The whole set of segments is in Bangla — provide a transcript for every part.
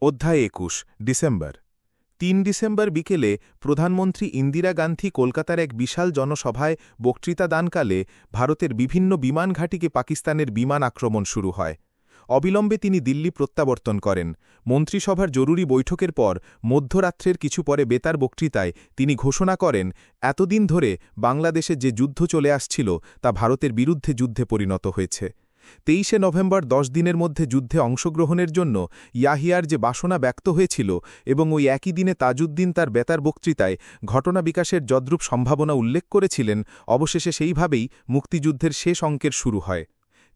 অধ্যায় ২১ ডিসেম্বর ৩ ডিসেম্বর বিকেলে প্রধানমন্ত্রী ইন্দিরা গান্ধী কলকাতার এক বিশাল জনসভায় বক্তৃতা দানকালে ভারতের বিভিন্ন বিমান ঘাঁটিকে পাকিস্তানের বিমান আক্রমণ শুরু হয়। অবিলম্বে তিনি দিল্লি প্রত্যাবর্তন করেন। মন্ত্রিসভার জরুরি বৈঠকের পর মধ্যরাত্রের কিছু পরে বেতার বক্তৃতায় তিনি ঘোষণা করেন, এতদিন ধরে বাংলাদেশে যে যুদ্ধ চলে আসছিল তা ভারতের বিরুদ্ধে যুদ্ধে পরিণত হয়েছে। ২৩শে নভেম্বর ১০ দিনের মধ্যে যুদ্ধে অংশগ্রহণের জন্য ইয়াহিয়ার যে বাসনা ব্যক্ত হয়েছিল এবং ওই একই দিনে তাজউদ্দিন তার বেতার বক্তৃতায় ঘটনা বিকাশের যদ্রূপ সম্ভাবনা উল্লেখ করেছিলেন, অবশেষে সেইভাবেই মুক্তিযুদ্ধের শেষ অঙ্কের শুরু হয়।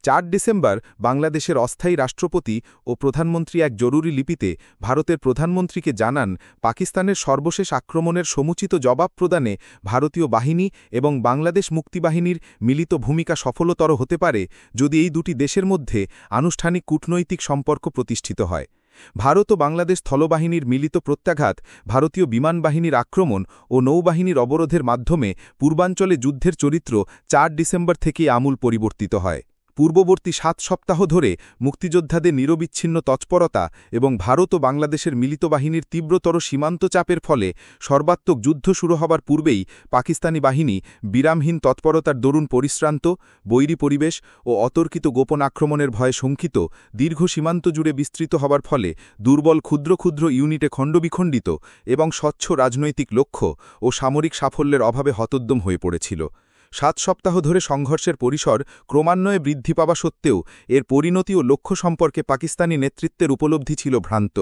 ৪ ডিসেম্বর বাংলাদেশের অস্থায়ী রাষ্ট্রপতি ও প্রধানমন্ত্রী এক জরুরি লিপিতে ভারতের প্রধানমন্ত্রীকে জানান, পাকিস্তানের সর্বশেষ আক্রমণের সমুচিত জবাব প্রদানে ভারতীয় বাহিনী এবং বাংলাদেশ মুক্তিবাহিনীর মিলিত ভূমিকা সফলতর হতে পারে যদি এই দুটি দেশের মধ্যে আনুষ্ঠানিক কূটনৈতিক সম্পর্ক প্রতিষ্ঠিত হয়। ভারত ও বাংলাদেশ স্থলবাহিনীর মিলিত প্রত্যাঘাত, ভারতীয় বিমান বাহিনীর আক্রমণ ও নৌবাহিনীর অবরোধের মাধ্যমে পূর্বাঞ্চলে যুদ্ধের চরিত্র ৪ ডিসেম্বর থেকেই আমূল পরিবর্তিত হয়। পূর্ববর্তী ৭ সপ্তাহ ধরে মুক্তিযোদ্ধাদের নিরবিচ্ছিন্ন তৎপরতা এবং ভারত ও বাংলাদেশের মিলিত বাহিনীর তীব্রতর সীমান্ত চাপের ফলে সর্বাত্মক যুদ্ধ শুরু হবার পূর্বেই পাকিস্তানি বাহিনী বিরামহীন তৎপরতার দরুন পরিশ্রান্ত, বৈরী পরিবেশ ও অতর্কিত গোপন আক্রমণের ভয়ে শঙ্কিত, দীর্ঘ সীমান্ত জুড়ে বিস্তৃত হবার ফলে দুর্বল ক্ষুদ্র ক্ষুদ্র ইউনিটে খণ্ডবিখণ্ডিত এবং স্বচ্ছ রাজনৈতিক লক্ষ্য ও সামরিক সাফল্যের অভাবে হতোদ্যম হয়ে পড়েছিল। ৭ সপ্তাহ ধরে সংঘর্ষের পরিসর ক্রমান্বয়ে বৃদ্ধি পাওয়া সত্ত্বেও এর পরিণতি ও লক্ষ্য সম্পর্কে পাকিস্তানি নেতৃত্বের উপলব্ধি ছিল ভ্রান্ত।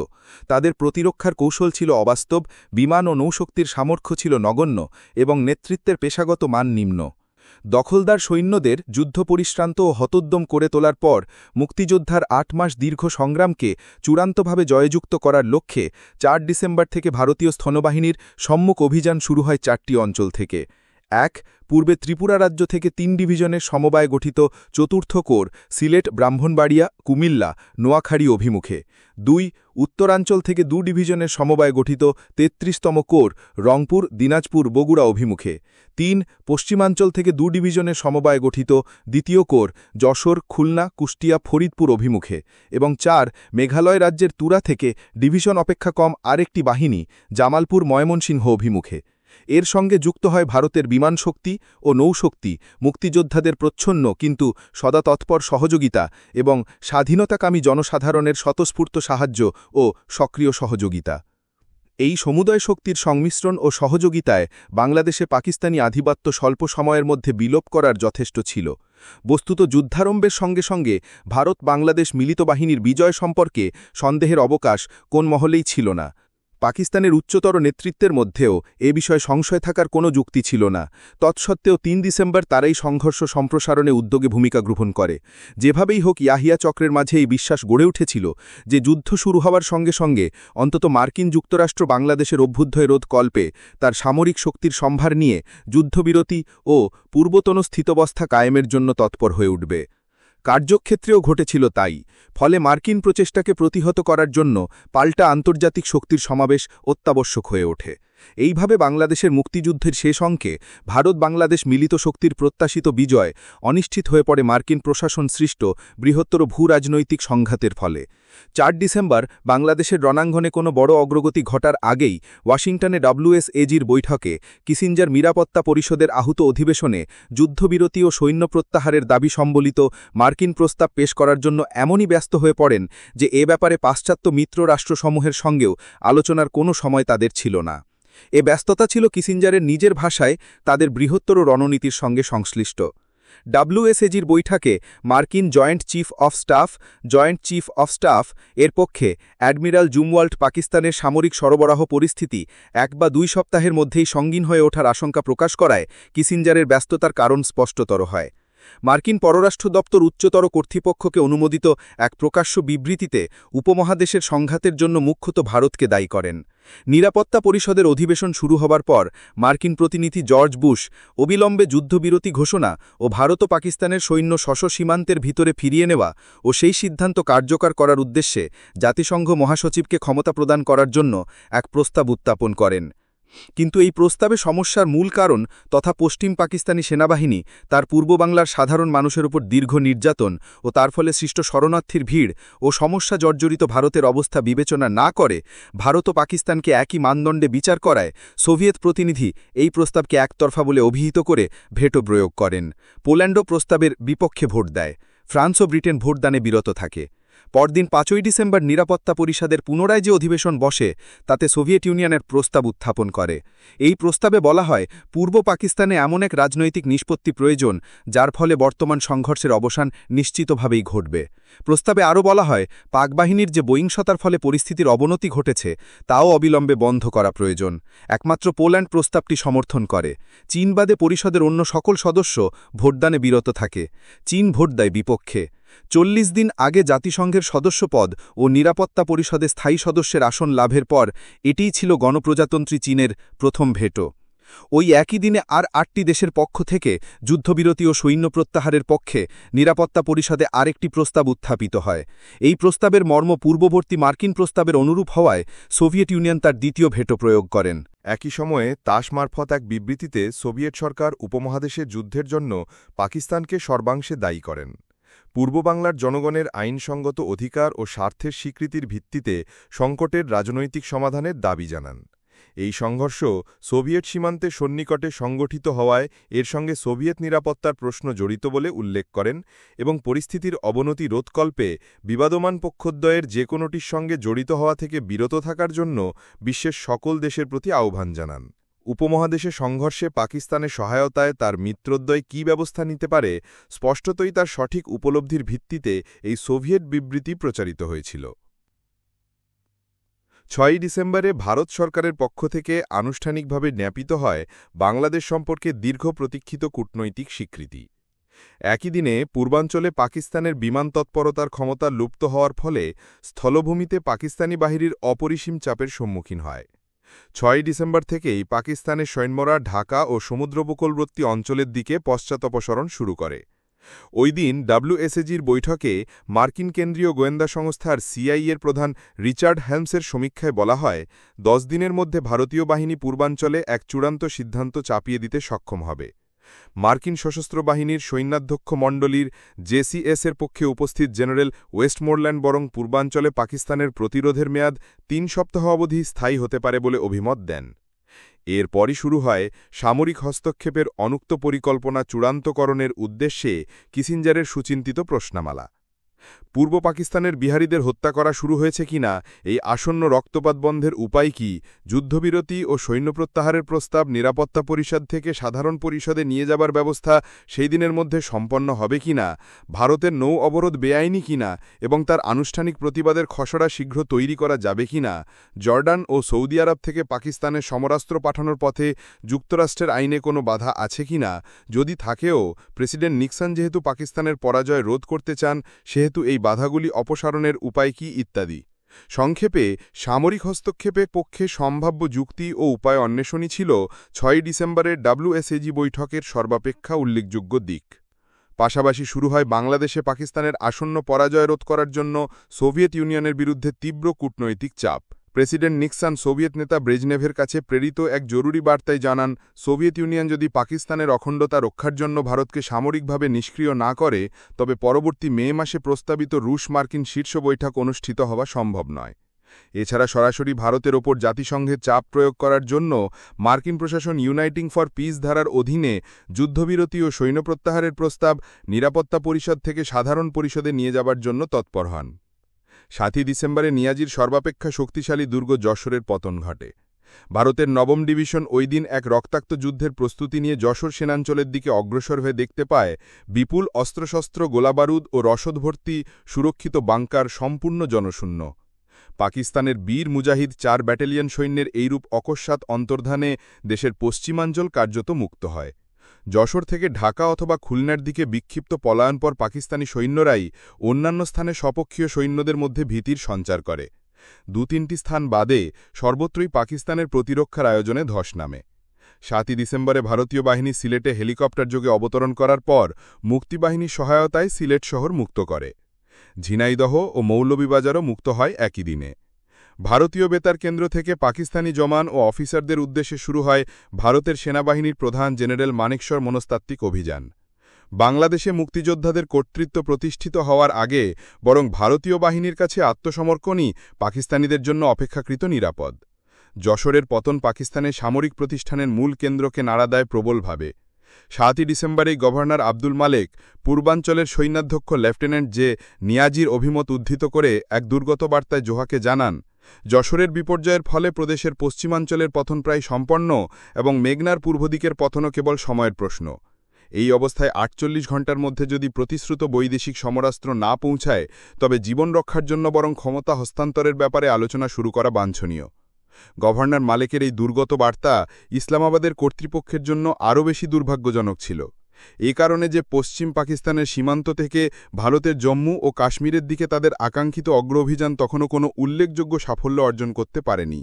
তাদের প্রতিরক্ষার কৌশল ছিল অবাস্তব, বিমান ও নৌশক্তির সামর্থ্য ছিল নগণ্য এবং নেতৃত্বের পেশাগত মান নিম্ন। দখলদার সৈন্যদের যুদ্ধ পরিশ্রান্ত ও হতোদ্যম করে তোলার পর মুক্তিযোদ্ধার ৮ মাস দীর্ঘ সংগ্রামকে চূড়ান্তভাবে জয়যুক্ত করার লক্ষ্যে ৪ ডিসেম্বর থেকে ভারতীয় স্থলবাহিনীর সম্মুখ অভিযান শুরু হয় ৪টি অঞ্চল থেকে। ১. পূর্বে ত্রিপুরা রাজ্য থেকে ৩ ডিভিশনের সমবায় গঠিত চতুর্থ কোর সিলেট, ব্রাহ্মণবাড়িয়া, কুমিল্লা, নোয়াখালী অভিমুখে। ২. উত্তরাঞ্চল থেকে ২ ডিভিশনের সমবায় গঠিত ৩৩তম কোর রংপুর, দিনাজপুর, বগুড়া অভিমুখে। ৩. পশ্চিমাঞ্চল থেকে ২ ডিভিশনের সমবায় গঠিত ২য় কোর যশোর, খুলনা, কুষ্টিয়া, ফরিদপুর অভিমুখে। এবং ৪. মেঘালয় রাজ্যের তুরা থেকে ডিভিশন অপেক্ষা কম আরেকটি বাহিনী জামালপুর, ময়মনসিংহ অভিমুখে। এর সঙ্গে যুক্ত হয় ভারতের বিমান শক্তি ও নৌশক্তি, মুক্তিযোদ্ধাদের প্রচ্ছন্ন কিন্তু সদা তৎপর সহযোগিতা এবং স্বাধীনতাকামী জনসাধারণের স্বতঃস্ফূর্ত সাহায্য ও সক্রিয় সহযোগিতা। এই সমুদয় শক্তির সংমিশ্রণ ও সহযোগিতায় বাংলাদেশে পাকিস্তানি আধিপত্য স্বল্প সময়ের মধ্যে বিলোপ করার যথেষ্ট ছিল। বস্তুত যুদ্ধারম্ভের সঙ্গে সঙ্গে ভারত বাংলাদেশ মিলিত বাহিনীর বিজয় সম্পর্কে সন্দেহের অবকাশ কোন মহলেই ছিল না। পাকিস্তানের উচ্চতর নেতৃত্বের মধ্যেও এ বিষয়ে সংশয় থাকার কোনো যুক্তি ছিল না। তৎসত্ত্বেও ৩ ডিসেম্বর তারাই সংঘর্ষ সম্প্রসারণে উদ্যোগে ভূমিকা গ্রহণ করে। যেভাবেই হোক ইয়াহিয়া চক্রের মাঝে এই বিশ্বাস গড়ে উঠেছিল যে যুদ্ধ শুরু হওয়ার সঙ্গে সঙ্গে অন্তত মার্কিন যুক্তরাষ্ট্র বাংলাদেশের অভ্যুদয় রোধ কল্পে তার সামরিক শক্তির সম্ভার নিয়ে যুদ্ধবিরতি ও পূর্বতন স্থিতাবস্থা কায়েমের জন্য তৎপর হয়ে উঠবে। কার্যক্ষেত্রেও ঘটেছিল তাই। ফলে মার্কিন প্রচেষ্টাকে প্রতিহত করার জন্য পাল্টা আন্তর্জাতিক শক্তির সমাবেশ অত্যাবশ্যক হয়ে ওঠে। এইভাবে বাংলাদেশের মুক্তিযুদ্ধের শেষ অঙ্কে ভারত বাংলাদেশ মিলিত শক্তির প্রত্যাশিত বিজয় অনিশ্চিত হয়ে পড়ে মার্কিন প্রশাসন সৃষ্ট বৃহত্তর ভূরাজনৈতিক সংঘাতের ফলে। ৪ ডিসেম্বর বাংলাদেশের রণাঙ্গনে কোনো বড় অগ্রগতি ঘটার আগেই ওয়াশিংটনে WSAGর বৈঠকে কিসিঞ্জার নিরাপত্তা পরিষদের আহুত অধিবেশনে যুদ্ধবিরতি ও সৈন্য প্রত্যাহারের দাবি সম্বলিত মার্কিন প্রস্তাব পেশ করার জন্য এমনই ব্যস্ত হয়ে পড়েন যে এ ব্যাপারে পাশ্চাত্য মিত্র রাষ্ট্রসমূহের সঙ্গেও আলোচনার কোনো সময় তাদের ছিল না। এ ব্যস্ততা ছিল কিসিঞ্জারের নিজের ভাষায় তাদের বৃহত্তর রণনীতির সঙ্গে সংশ্লিষ্ট। WSAGর বৈঠকে মার্কিন জয়েন্ট চিফ অফ স্টাফ এর পক্ষে অ্যাডমিরাল জুমওয়াল্ট পাকিস্তানের সামরিক সরবরাহ পরিস্থিতি ১ বা ২ সপ্তাহের মধ্যেই সঙ্গীন হয়ে ওঠার আশঙ্কা প্রকাশ করায় কিসিঞ্জারের ব্যস্ততার কারণ স্পষ্টতর হয়। মার্কিন পররাষ্ট্র দপ্তর উচ্চতর কর্তৃপক্ষকে অনুমোদিত এক প্রকাশ্য বিবৃতিতে উপমহাদেশের সংঘাতের জন্য মুখ্যত ভারতকে দায়ী করেন। নিরাপত্তা পরিষদের অধিবেশন শুরু হবার পর মার্কিন প্রতিনিধি জর্জ বুশ অবিলম্বে যুদ্ধবিরতি ঘোষণা ও ভারত ও পাকিস্তানের সৈন্য সীমান্তের ভিতরে ফিরিয়ে নেওয়া ও সেই সিদ্ধান্ত কার্যকর করার উদ্দেশ্যে জাতিসংঘ মহাসচিবকে ক্ষমতা প্রদান করার জন্য এক প্রস্তাব উত্থাপন করেন। কিন্তু এই প্রস্তাবে সমস্যার মূল কারণ তথা পশ্চিম পাকিস্তানি সেনাবাহিনী তার পূর্ব বাংলার সাধারণ মানুষের উপর দীর্ঘ নির্যাতন ও তার ফলে সৃষ্ট শরণার্থীর ভিড় ও সমস্যা জর্জরিত ভারতের অবস্থা বিবেচনা না করে ভারত ও পাকিস্তানকে একই মানদণ্ডে বিচার করায় সোভিয়েত প্রতিনিধি এই প্রস্তাবকে একতরফা বলে অভিহিত করে ভেটো প্রয়োগ করেন। পোল্যান্ডও প্রস্তাবের বিপক্ষে ভোট দেয়। ফ্রান্স ও ব্রিটেন ভোটদানে বিরত থাকে। পরদিন ৫ই ডিসেম্বর নিরাপত্তা পরিষদের পুনরায় যে অধিবেশন বসে তাতে সোভিয়েত ইউনিয়নের প্রস্তাব উত্থাপন করে। এই প্রস্তাবে বলা হয় পূর্ব পাকিস্তানে এমন এক রাজনৈতিক নিষ্পত্তি প্রয়োজন যার ফলে বর্তমান সংঘর্ষের অবসান নিশ্চিতভাবেই ঘটবে। প্রস্তাবে আরও বলা হয় পাক বাহিনীর যে বহিংসতার ফলে পরিস্থিতির অবনতি ঘটেছে তাও অবিলম্বে বন্ধ করা প্রয়োজন। একমাত্র পোল্যান্ড প্রস্তাবটি সমর্থন করে। চীন বাদে পরিষদের অন্য সকল সদস্য ভোটদানে বিরত থাকে। চীন ভোট দেয় বিপক্ষে। ৪০ দিন আগে জাতিসংঘের সদস্যপদ ও নিরাপত্তা পরিষদে স্থায়ী সদস্যের আসন লাভের পর এটিই ছিল গণপ্রজাতন্ত্রী চীনের প্রথম ভেটো। ওই একই দিনে আর ৮টি দেশের পক্ষ থেকে যুদ্ধবিরতি ও সৈন্য প্রত্যাহারের পক্ষে নিরাপত্তা পরিষদে আরেকটি প্রস্তাব উত্থাপিত হয়। এই প্রস্তাবের মর্ম পূর্ববর্তী মার্কিন প্রস্তাবের অনুরূপ হওয়ায় সোভিয়েত ইউনিয়ন তার দ্বিতীয় ভেটো প্রয়োগ করেন। একই সময়ে তাস মারফত এক বিবৃতিতে সোভিয়েত সরকার উপমহাদেশের যুদ্ধের জন্য পাকিস্তানকে সর্বাংশে দায়ী করেন। পূর্ব বাংলার জনগণের আইনসঙ্গত অধিকার ও স্বার্থের স্বীকৃতির ভিত্তিতে সংকটের রাজনৈতিক সমাধানের দাবি জানান। এই সংঘর্ষ সোভিয়েত সীমান্তে সন্নিকটে সংগঠিত হওয়ায় এর সঙ্গে সোভিয়েত নিরাপত্তার প্রশ্ন জড়িত বলে উল্লেখ করেন এবং পরিস্থিতির অবনতি রোধকল্পে বিবাদমান পক্ষদ্বয়ের যে কোনোটির সঙ্গে জড়িত হওয়া থেকে বিরত থাকার জন্য বিশ্বের সকল দেশের প্রতি আহ্বান জানান। উপমহাদেশে সংঘর্ষে পাকিস্তানের সহায়তায় তার মিত্রদ্বয় কী ব্যবস্থা নিতে পারে স্পষ্টতই তার সঠিক উপলব্ধির ভিত্তিতে এই সোভিয়েত বিবৃতি প্রচারিত হয়েছিল। ৬ই ডিসেম্বরে ভারত সরকারের পক্ষ থেকে আনুষ্ঠানিকভাবে জ্ঞাপিত হয় বাংলাদেশ সম্পর্কে দীর্ঘ প্রতীক্ষিত কূটনৈতিক স্বীকৃতি। একই দিনে পূর্বাঞ্চলে পাকিস্তানের বিমান তৎপরতার ক্ষমতা লুপ্ত হওয়ার ফলে স্থলভূমিতে পাকিস্তানি বাহিনীর অপরিসীম চাপের সম্মুখীন হয়। ৬ই ডিসেম্বর থেকেই পাকিস্তানের সৈন্যরা ঢাকা ও সমুদ্রোপকূলবর্তী অঞ্চলের দিকে পশ্চাৎপসরণ শুরু করে। ওই দিন ডব্লিউএসএজির বৈঠকে মার্কিন কেন্দ্রীয় গোয়েন্দা সংস্থার সিআইএর প্রধান রিচার্ড হেলমসের সমীক্ষায় বলা হয় ১০ দিনের মধ্যে ভারতীয় বাহিনী পূর্বাঞ্চলে এক চূড়ান্ত সিদ্ধান্ত চাপিয়ে দিতে সক্ষম হবে। মার্কিন সশস্ত্র বাহিনীর সৈন্যাধ্যক্ষ মণ্ডলীর জেসিএসের পক্ষে উপস্থিত জেনারেল ওয়েস্টমোরল্যান্ড বরং পূর্বাঞ্চলে পাকিস্তানের প্রতিরোধের মেয়াদ ৩ সপ্তাহ অবধি স্থায়ী হতে পারে বলে অভিমত দেন। এরপরই শুরু হয় সামরিক হস্তক্ষেপের অনুক্ত পরিকল্পনা চূড়ান্তকরণের উদ্দেশ্যে কিসিঞ্জারের সুচিন্তিত প্রশ্নমালা। পূর্ব পাকিস্তানের বিহারীদের হত্যা করা শুরু হয়েছে কিনা, এই আসন্ন রক্তপাত বন্ধের উপায় কি, যুদ্ধবিরতি ও সৈন্য প্রত্যাহারের প্রস্তাব নিরাপত্তা পরিষদ থেকে সাধারণ পরিষদে নিয়ে যাবার ব্যবস্থা সেই দিনের মধ্যে সম্পন্ন হবে কিনা, ভারতের নৌ অবরোধ বেআইনি কিনা এবং তার আনুষ্ঠানিক প্রতিবাদের খসড়া শীঘ্র তৈরি করা যাবে কিনা, জর্ডান ও সৌদি আরব থেকে পাকিস্তানের সমরাস্ত্র পাঠানোর পথে যুক্তরাষ্ট্রের আইনে কোনো বাধা আছে কিনা, যদি থাকেও প্রেসিডেন্ট নিক্সন যেহেতু পাকিস্তানের পরাজয় রোধ করতে চান সেহেতু এই বাধাগুলি অপসারণের উপায় কি ইত্যাদি। সংক্ষেপে সামরিক হস্তক্ষেপের পক্ষে সম্ভাব্য যুক্তি ও উপায় অন্বেষণই ছিল ৬ই ডিসেম্বরের ডব্লিউএসএজি বৈঠকের সর্বাপেক্ষা উল্লেখযোগ্য দিক। পাশাপাশি শুরু হয় বাংলাদেশে পাকিস্তানের আসন্ন পরাজয় রোধ করার জন্য সোভিয়েত ইউনিয়নের বিরুদ্ধে তীব্র কূটনৈতিক চাপ। প্রেসিডেন্ট নিক্সন সোভিয়েত নেতা ব্রেজনেভের কাছে প্রেরিত এক জরুরি বার্তায় জানান সোভিয়েত ইউনিয়ন যদি পাকিস্তানের অখণ্ডতা রক্ষার জন্য ভারতকে সামরিকভাবে নিষ্ক্রিয় না করে তবে পরবর্তী মে মাসে প্রস্তাবিত রুশ মার্কিন শীর্ষ বৈঠক অনুষ্ঠিত হওয়া সম্ভব নয়। এছাড়া সরাসরি ভারতের ওপর জাতিসংঘের চাপ প্রয়োগ করার জন্য মার্কিন প্রশাসন ইউনাইটিং ফর পিস ধারার অধীনে যুদ্ধবিরতি ও সৈন্য প্রত্যাহারের প্রস্তাব নিরাপত্তা পরিষদ থেকে সাধারণ পরিষদে নিয়ে যাবার জন্য তৎপর হন। ৭ই ডিসেম্বরে নিয়াজির সর্বাপেক্ষা শক্তিশালী দুর্গ যশোরের পতন ঘটে। ভারতের নবম ডিভিশন ওই দিন এক রক্তাক্ত যুদ্ধের প্রস্তুতি নিয়ে যশোর সেনাঞ্চলের দিকে অগ্রসর হয়ে দেখতে পায় বিপুল অস্ত্রশস্ত্র, গোলাবারুদ ও রসদ ভর্তি সুরক্ষিত বাংকার সম্পূর্ণ জনশূন্য। পাকিস্তানের বীর মুজাহিদ ৪ ব্যাটালিয়ন সৈন্যের এইরূপ অকস্মাৎ অন্তর্ধানে দেশের পশ্চিমাঞ্চল কার্যত মুক্ত হয়। যশোর থেকে ঢাকা অথবা খুলনার দিকে বিক্ষিপ্ত পলায়নপর পাকিস্তানি সৈন্যরাই অন্যান্য স্থানে স্বপক্ষীয় সৈন্যদের মধ্যে ভীতির সঞ্চার করে। ২-৩টি স্থান বাদে সর্বত্রই পাকিস্তানের প্রতিরক্ষার আয়োজনে ধস নামে। ৭ই ডিসেম্বরে ভারতীয় বাহিনী সিলেটে হেলিকপ্টার যোগে অবতরণ করার পর মুক্তিবাহিনীর সহায়তায় সিলেট শহর মুক্ত করে। ঝিনাইদহ ও মৌলভীবাজারও মুক্ত হয় একই দিনে। ভারতীয় বেতার কেন্দ্র থেকে পাকিস্তানি জওয়ান ও অফিসারদের উদ্দেশ্যে শুরু হয় ভারতের সেনাবাহিনীর প্রধান জেনারেল মানেকশর মনস্তাত্ত্বিক অভিযান। বাংলাদেশে মুক্তিযোদ্ধাদের কর্তৃত্ব প্রতিষ্ঠিত হওয়ার আগে বরং ভারতীয় বাহিনীর কাছে আত্মসমর্পণই পাকিস্তানিদের জন্য অপেক্ষাকৃত নিরাপদ। যশোরের পতন পাকিস্তানের সামরিক প্রতিষ্ঠানের মূল কেন্দ্রকে নাড়া দেয় প্রবলভাবে। ৭ই ডিসেম্বরেই গভর্নর আব্দুল মালেক পূর্বাঞ্চলের সৈন্যাধ্যক্ষ লেফটেন্যান্ট জে নিয়াজির অভিমত উদ্ধৃত করে এক দুর্গত বার্তায় জোহাকে জানান, যশোরের বিপর্যয়ের ফলে প্রদেশের পশ্চিমাঞ্চলের পতন প্রায় সম্পন্ন এবং মেঘনার পূর্বদিকের পতনও কেবল সময়ের প্রশ্ন। এই অবস্থায় ৪৮ ঘণ্টার মধ্যে যদি প্রতিশ্রুত বৈদেশিক সমরাস্ত্র না পৌঁছায় তবে জীবন রক্ষার জন্য বরং ক্ষমতা হস্তান্তরের ব্যাপারে আলোচনা শুরু করা বাঞ্ছনীয়। গভর্নর মালেকের এই দুর্গত বার্তা ইসলামাবাদের কর্তৃপক্ষের জন্য আরও বেশি দুর্ভাগ্যজনক ছিল। এ কারণে যে পশ্চিম পাকিস্তানের সীমান্ত থেকে ভারতের জম্মু ও কাশ্মীরের দিকে তাদের আকাঙ্ক্ষিত অগ্রঅভিযান তখনও কোনো উল্লেখযোগ্য সাফল্য অর্জন করতে পারেনি,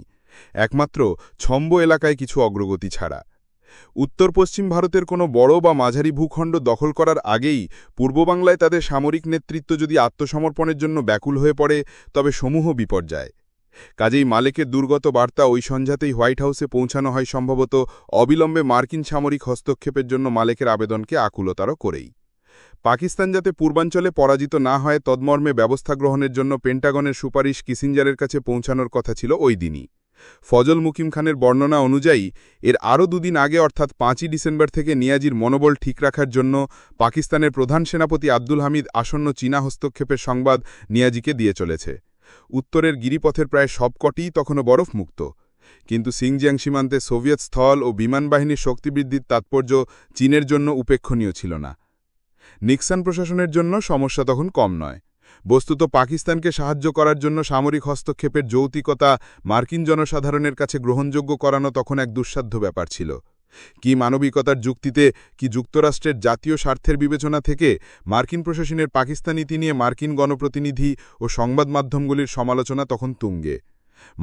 একমাত্র ছম্ব এলাকায় কিছু অগ্রগতি ছাড়া। উত্তর পশ্চিম ভারতের কোনো বড় বা মাঝারি ভূখণ্ড দখল করার আগেই পূর্ববাংলায় তাদের সামরিক নেতৃত্ব যদি আত্মসমর্পণের জন্য ব্যাকুল হয়ে পড়ে তবে সমূহ বিপর্যয়। কাজেই মালেকের দুর্গত বার্তা ওই সন্ধ্যাতেই হোয়াইট হাউসে পৌঁছানো হয় সম্ভবত অবিলম্বে মার্কিন সামরিক হস্তক্ষেপের জন্য মালেকের আবেদনকে আকুলতর করেই। পাকিস্তান যাতে পূর্বাঞ্চলে পরাজিত না হয় তদমর্মে ব্যবস্থা গ্রহণের জন্য পেন্টাগনের সুপারিশ কিসিঞ্জারের কাছে পৌঁছানোর কথা ছিল ওই দিনই। ফজল মুকিম খানের বর্ণনা অনুযায়ী এর আরও দুদিন আগে অর্থাৎ ৫ই ডিসেম্বর থেকে নিয়াজির মনোবল ঠিক রাখার জন্য পাকিস্তানের প্রধান সেনাপতি আব্দুল হামিদ আসন্ন চীনা হস্তক্ষেপের সংবাদ নিয়াজিকে দিয়ে চলেছে। উত্তরের গিরিপথের প্রায় সবকটিই তখনও বরফমুক্ত, কিন্তু সিংজিয়াং সীমান্তে সোভিয়েত স্থল ও বিমান বাহিনীর শক্তিবৃদ্ধির তাৎপর্য চীনের জন্য উপেক্ষণীয় ছিল না। নিক্সন প্রশাসনের জন্য সমস্যা তখন কম নয়। বস্তুত পাকিস্তানকে সাহায্য করার জন্য সামরিক হস্তক্ষেপের যৌক্তিকতা মার্কিন জনসাধারণের কাছে গ্রহণযোগ্য করানো তখন এক দুঃসাধ্য ব্যাপার ছিল। কি মানবিকতার যুক্তিতে, কি যুক্তরাষ্ট্রের জাতীয় স্বার্থের বিবেচনা থেকে মার্কিন প্রশাসনের পাকিস্তান নীতি নিয়ে মার্কিন গণপ্রতিনিধি ও সংবাদ মাধ্যমগুলির সমালোচনা তখন তুঙ্গে।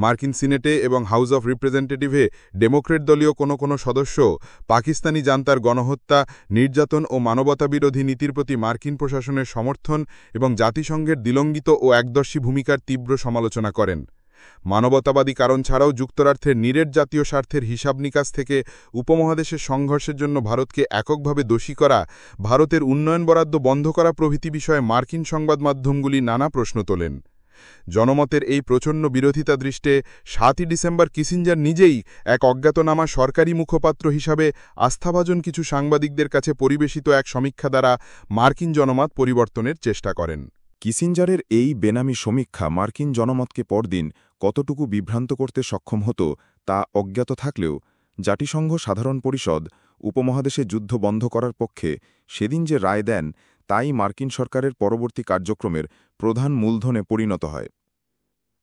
মার্কিন সিনেটে এবং হাউস অব রিপ্রেজেন্টেটিভে ডেমোক্রেট দলীয় কোনো সদস্য পাকিস্তানি জান্তার গণহত্যা, নির্যাতন ও মানবতাবিরোধী নীতির প্রতি মার্কিন প্রশাসনের সমর্থন এবং জাতিসংঘের দিলঙ্গিত ও একদর্শী ভূমিকার তীব্র সমালোচনা করেন। মানবতাবাদী কারণ ছাড়াও যুক্তরাষ্ট্রের নিরেট জাতীয় স্বার্থের হিসাব নিকাশ থেকে উপমহাদেশের সংঘর্ষের জন্য ভারতকে এককভাবে দোষী করা, ভারতের উন্নয়ন বরাদ্দ বন্ধ করা প্রভৃতি বিষয়ে মার্কিন সংবাদ মাধ্যমগুলি নানা প্রশ্ন তোলেন। জনমতের এই প্রচণ্ড বিরোধিতা দৃষ্টে ৭ই ডিসেম্বর কিসিঞ্জার নিজেই এক অজ্ঞাতনামা সরকারি মুখপাত্র হিসাবে আস্থাভাজন কিছু সাংবাদিকদের কাছে পরিবেশিত এক সমীক্ষা দ্বারা মার্কিন জনমত পরিবর্তনের চেষ্টা করেন। কিসিঞ্জারের এই বেনামি সমীক্ষা মার্কিন জনমতকে পরদিন কতটুকু বিভ্রান্ত করতে সক্ষম হতো তা অজ্ঞাত থাকলেও জাতিসংঘ সাধারণ পরিষদ উপমহাদেশে যুদ্ধ বন্ধ করার পক্ষে সেদিন যে রায় দেন তাই মার্কিন সরকারের পরবর্তী কার্যক্রমের প্রধান মূলধনে পরিণত হয়।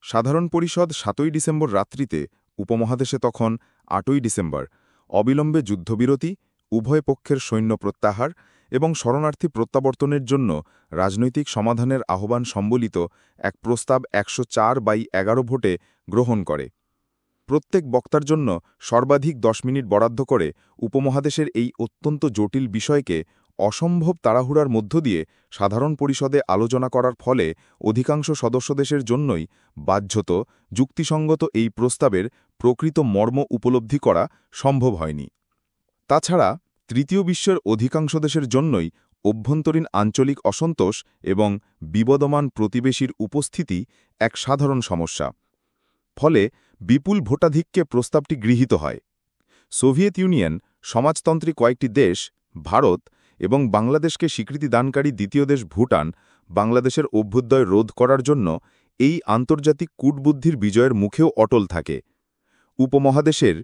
সাধারণ পরিষদ ৭ই ডিসেম্বর রাত্রিতে, উপমহাদেশে তখন ৮ই ডিসেম্বর, অবিলম্বে যুদ্ধবিরতি, উভয় পক্ষের সৈন্য প্রত্যাহার এবং শরণার্থী প্রত্যাবর্তনের জন্য রাজনৈতিক সমাধানের আহ্বান সম্বলিত এক প্রস্তাব ১০৪/১১ ভোটে গ্রহণ করে। প্রত্যেক বক্তার জন্য সর্বাধিক ১০ মিনিট বরাদ্দ করে উপমহাদেশের এই অত্যন্ত জটিল বিষয়কে অসম্ভব তাড়াহুড়ার মধ্য দিয়ে সাধারণ পরিষদে আলোচনা করার ফলে অধিকাংশ সদস্যদেশের জন্যই বাধ্যত যুক্তিসঙ্গত এই প্রস্তাবের প্রকৃত মর্ম উপলব্ধি করা সম্ভব হয়নি। তাছাড়া তৃতীয় বিশ্বের অধিকাংশ দেশের জন্যই অভ্যন্তরীণ আঞ্চলিক অসন্তোষ এবং বিবদমান প্রতিবেশীর উপস্থিতি এক সাধারণ সমস্যা। ফলে বিপুল ভোটাধিক্যে প্রস্তাবটি গৃহীত হয়। সোভিয়েত ইউনিয়ন, সমাজতন্ত্রী কয়েকটি দেশ, ভারত এবং বাংলাদেশকে স্বীকৃতি দানকারী দ্বিতীয় দেশ ভুটান বাংলাদেশের অভ্যুদয় রোধ করার জন্য এই আন্তর্জাতিক কূটবুদ্ধির বিজয়ের মুখেও অটল থাকে। উপমহাদেশের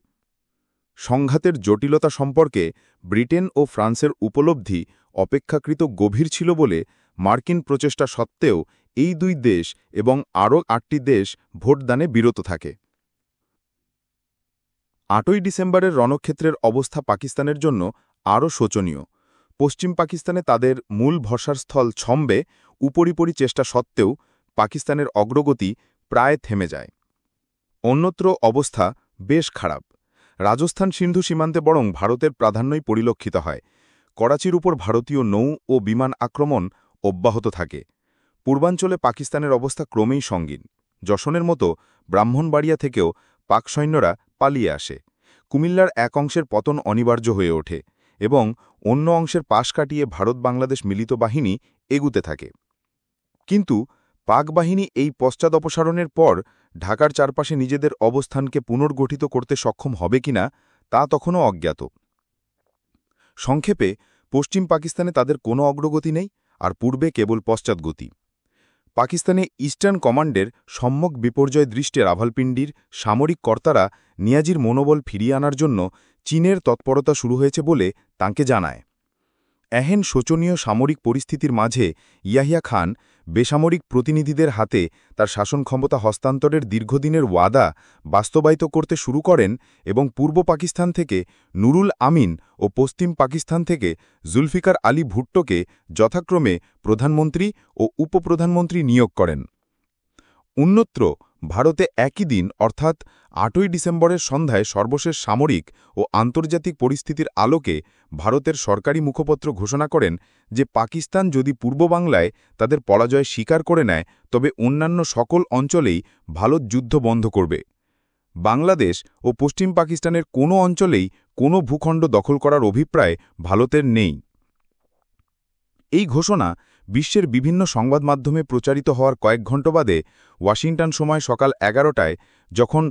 সংঘাতের জটিলতা সম্পর্কে ব্রিটেন ও ফ্রান্সের উপলব্ধি অপেক্ষাকৃত গভীর ছিল বলে মার্কিন প্রচেষ্টা সত্ত্বেও এই দুই দেশ এবং আরও ৮টি দেশ ভোটদানে বিরত থাকে। ৮ই ডিসেম্বরের রণক্ষেত্রের অবস্থা পাকিস্তানের জন্য আরও শোচনীয়। পশ্চিম পাকিস্তানে তাদের মূল ভরসার স্থল ছম্বে উপরিপরি চেষ্টা সত্ত্বেও পাকিস্তানের অগ্রগতি প্রায় থেমে যায়। অন্যত্র অবস্থা বেশ খারাপ। রাজস্থান সিন্ধু সীমান্তে বরং ভারতের প্রাধান্যই পরিলক্ষিত হয়। করাচির উপর ভারতীয় নৌ ও বিমান আক্রমণ অব্যাহত থাকে। পূর্বাঞ্চলে পাকিস্তানের অবস্থা ক্রমেই সঙ্গীন। যশোরের মতো ব্রাহ্মণবাড়িয়া থেকেও পাক সৈন্যরা পালিয়ে আসে। কুমিল্লার এক অংশের পতন অনিবার্য হয়ে ওঠে এবং অন্য অংশের পাশ কাটিয়ে ভারত-বাংলাদেশ মিলিত বাহিনী এগুতে থাকে। কিন্তু পাক বাহিনী এই পশ্চাদপসারণের পর ঢাকার চারপাশে নিজেদের অবস্থানকে পুনর্গঠিত করতে সক্ষম হবে কিনা তা তখনও অজ্ঞাত। সংক্ষেপে, পশ্চিম পাকিস্তানে তাদের কোনো অগ্রগতি নেই, আর পূর্বে কেবল পশ্চাৎগতি। পাকিস্তানে ইস্টার্ন কমান্ডের সম্যক বিপর্যয় দৃষ্টে রাভালপিন্ডির সামরিক কর্তারা নিয়াজির মনোবল ফিরিয়ে আনার জন্য চীনের তৎপরতা শুরু হয়েছে বলে তাঁকে জানায়। এহেন শোচনীয় সামরিক পরিস্থিতির মাঝে ইয়াহিয়া খান বেসামরিক প্রতিনিধিদের হাতে তার শাসন ক্ষমতা হস্তান্তরের দীর্ঘদিনের ওয়াদা বাস্তবায়িত করতে শুরু করেন এবং পূর্ব পাকিস্তান থেকে নুরুল আমিন ও পশ্চিম পাকিস্তান থেকে জুলফিকার আলী ভুট্টোকে যথাক্রমে প্রধানমন্ত্রী ও উপপ্রধানমন্ত্রী নিয়োগ করেন। অন্যত্র ভারতে একই দিন অর্থাৎ ৮ই ডিসেম্বরের সন্ধ্যায় সর্বশেষ সামরিক ও আন্তর্জাতিক পরিস্থিতির আলোকে ভারতের সরকারি মুখপত্র ঘোষণা করেন যে পাকিস্তান যদি পূর্ব বাংলায় তাদের পরাজয় স্বীকার করে নেয় তবে অন্যান্য সকল অঞ্চলেই ভারত যুদ্ধ বন্ধ করবে। বাংলাদেশ ও পশ্চিম পাকিস্তানের কোনো অঞ্চলেই কোনো ভূখণ্ড দখল করার অভিপ্রায় ভারতের নেই। এই ঘোষণা বিশ্বের বিভিন্ন সংবাদ মাধ্যমে প্রচারিত হওয়ার কয়েক ঘণ্টা বাদে ওয়াশিংটন সময় সকাল ১১টায় যখন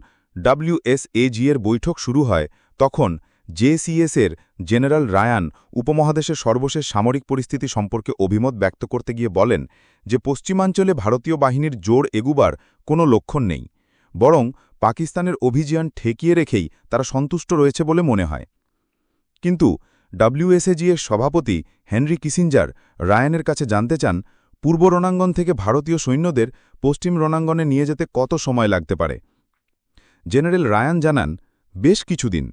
WSAG-এর বৈঠক শুরু হয় তখন JCS-এর জেনারেল রায়ান উপমহাদেশের সর্বশেষ সামরিক পরিস্থিতি সম্পর্কে অভিমত ব্যক্ত করতে গিয়ে বলেন যে পশ্চিমাঞ্চলে ভারতীয় বাহিনীর জোর এগুবার কোনো লক্ষণ নেই, বরং পাকিস্তানের অভিযান ঠেকিয়ে রেখেই তারা সন্তুষ্ট রয়েছে বলে মনে হয়। কিন্তু WSAG-এর সভাপতি হেনরি কিসিঞ্জার রায়ানের কাছে জানতে চান পূর্ব রণাঙ্গন থেকে ভারতীয় সৈন্যদের পশ্চিম রণাঙ্গনে নিয়ে যেতে কত সময় লাগতে পারে। জেনারেল রায়ান জানান, বেশ কিছুদিন,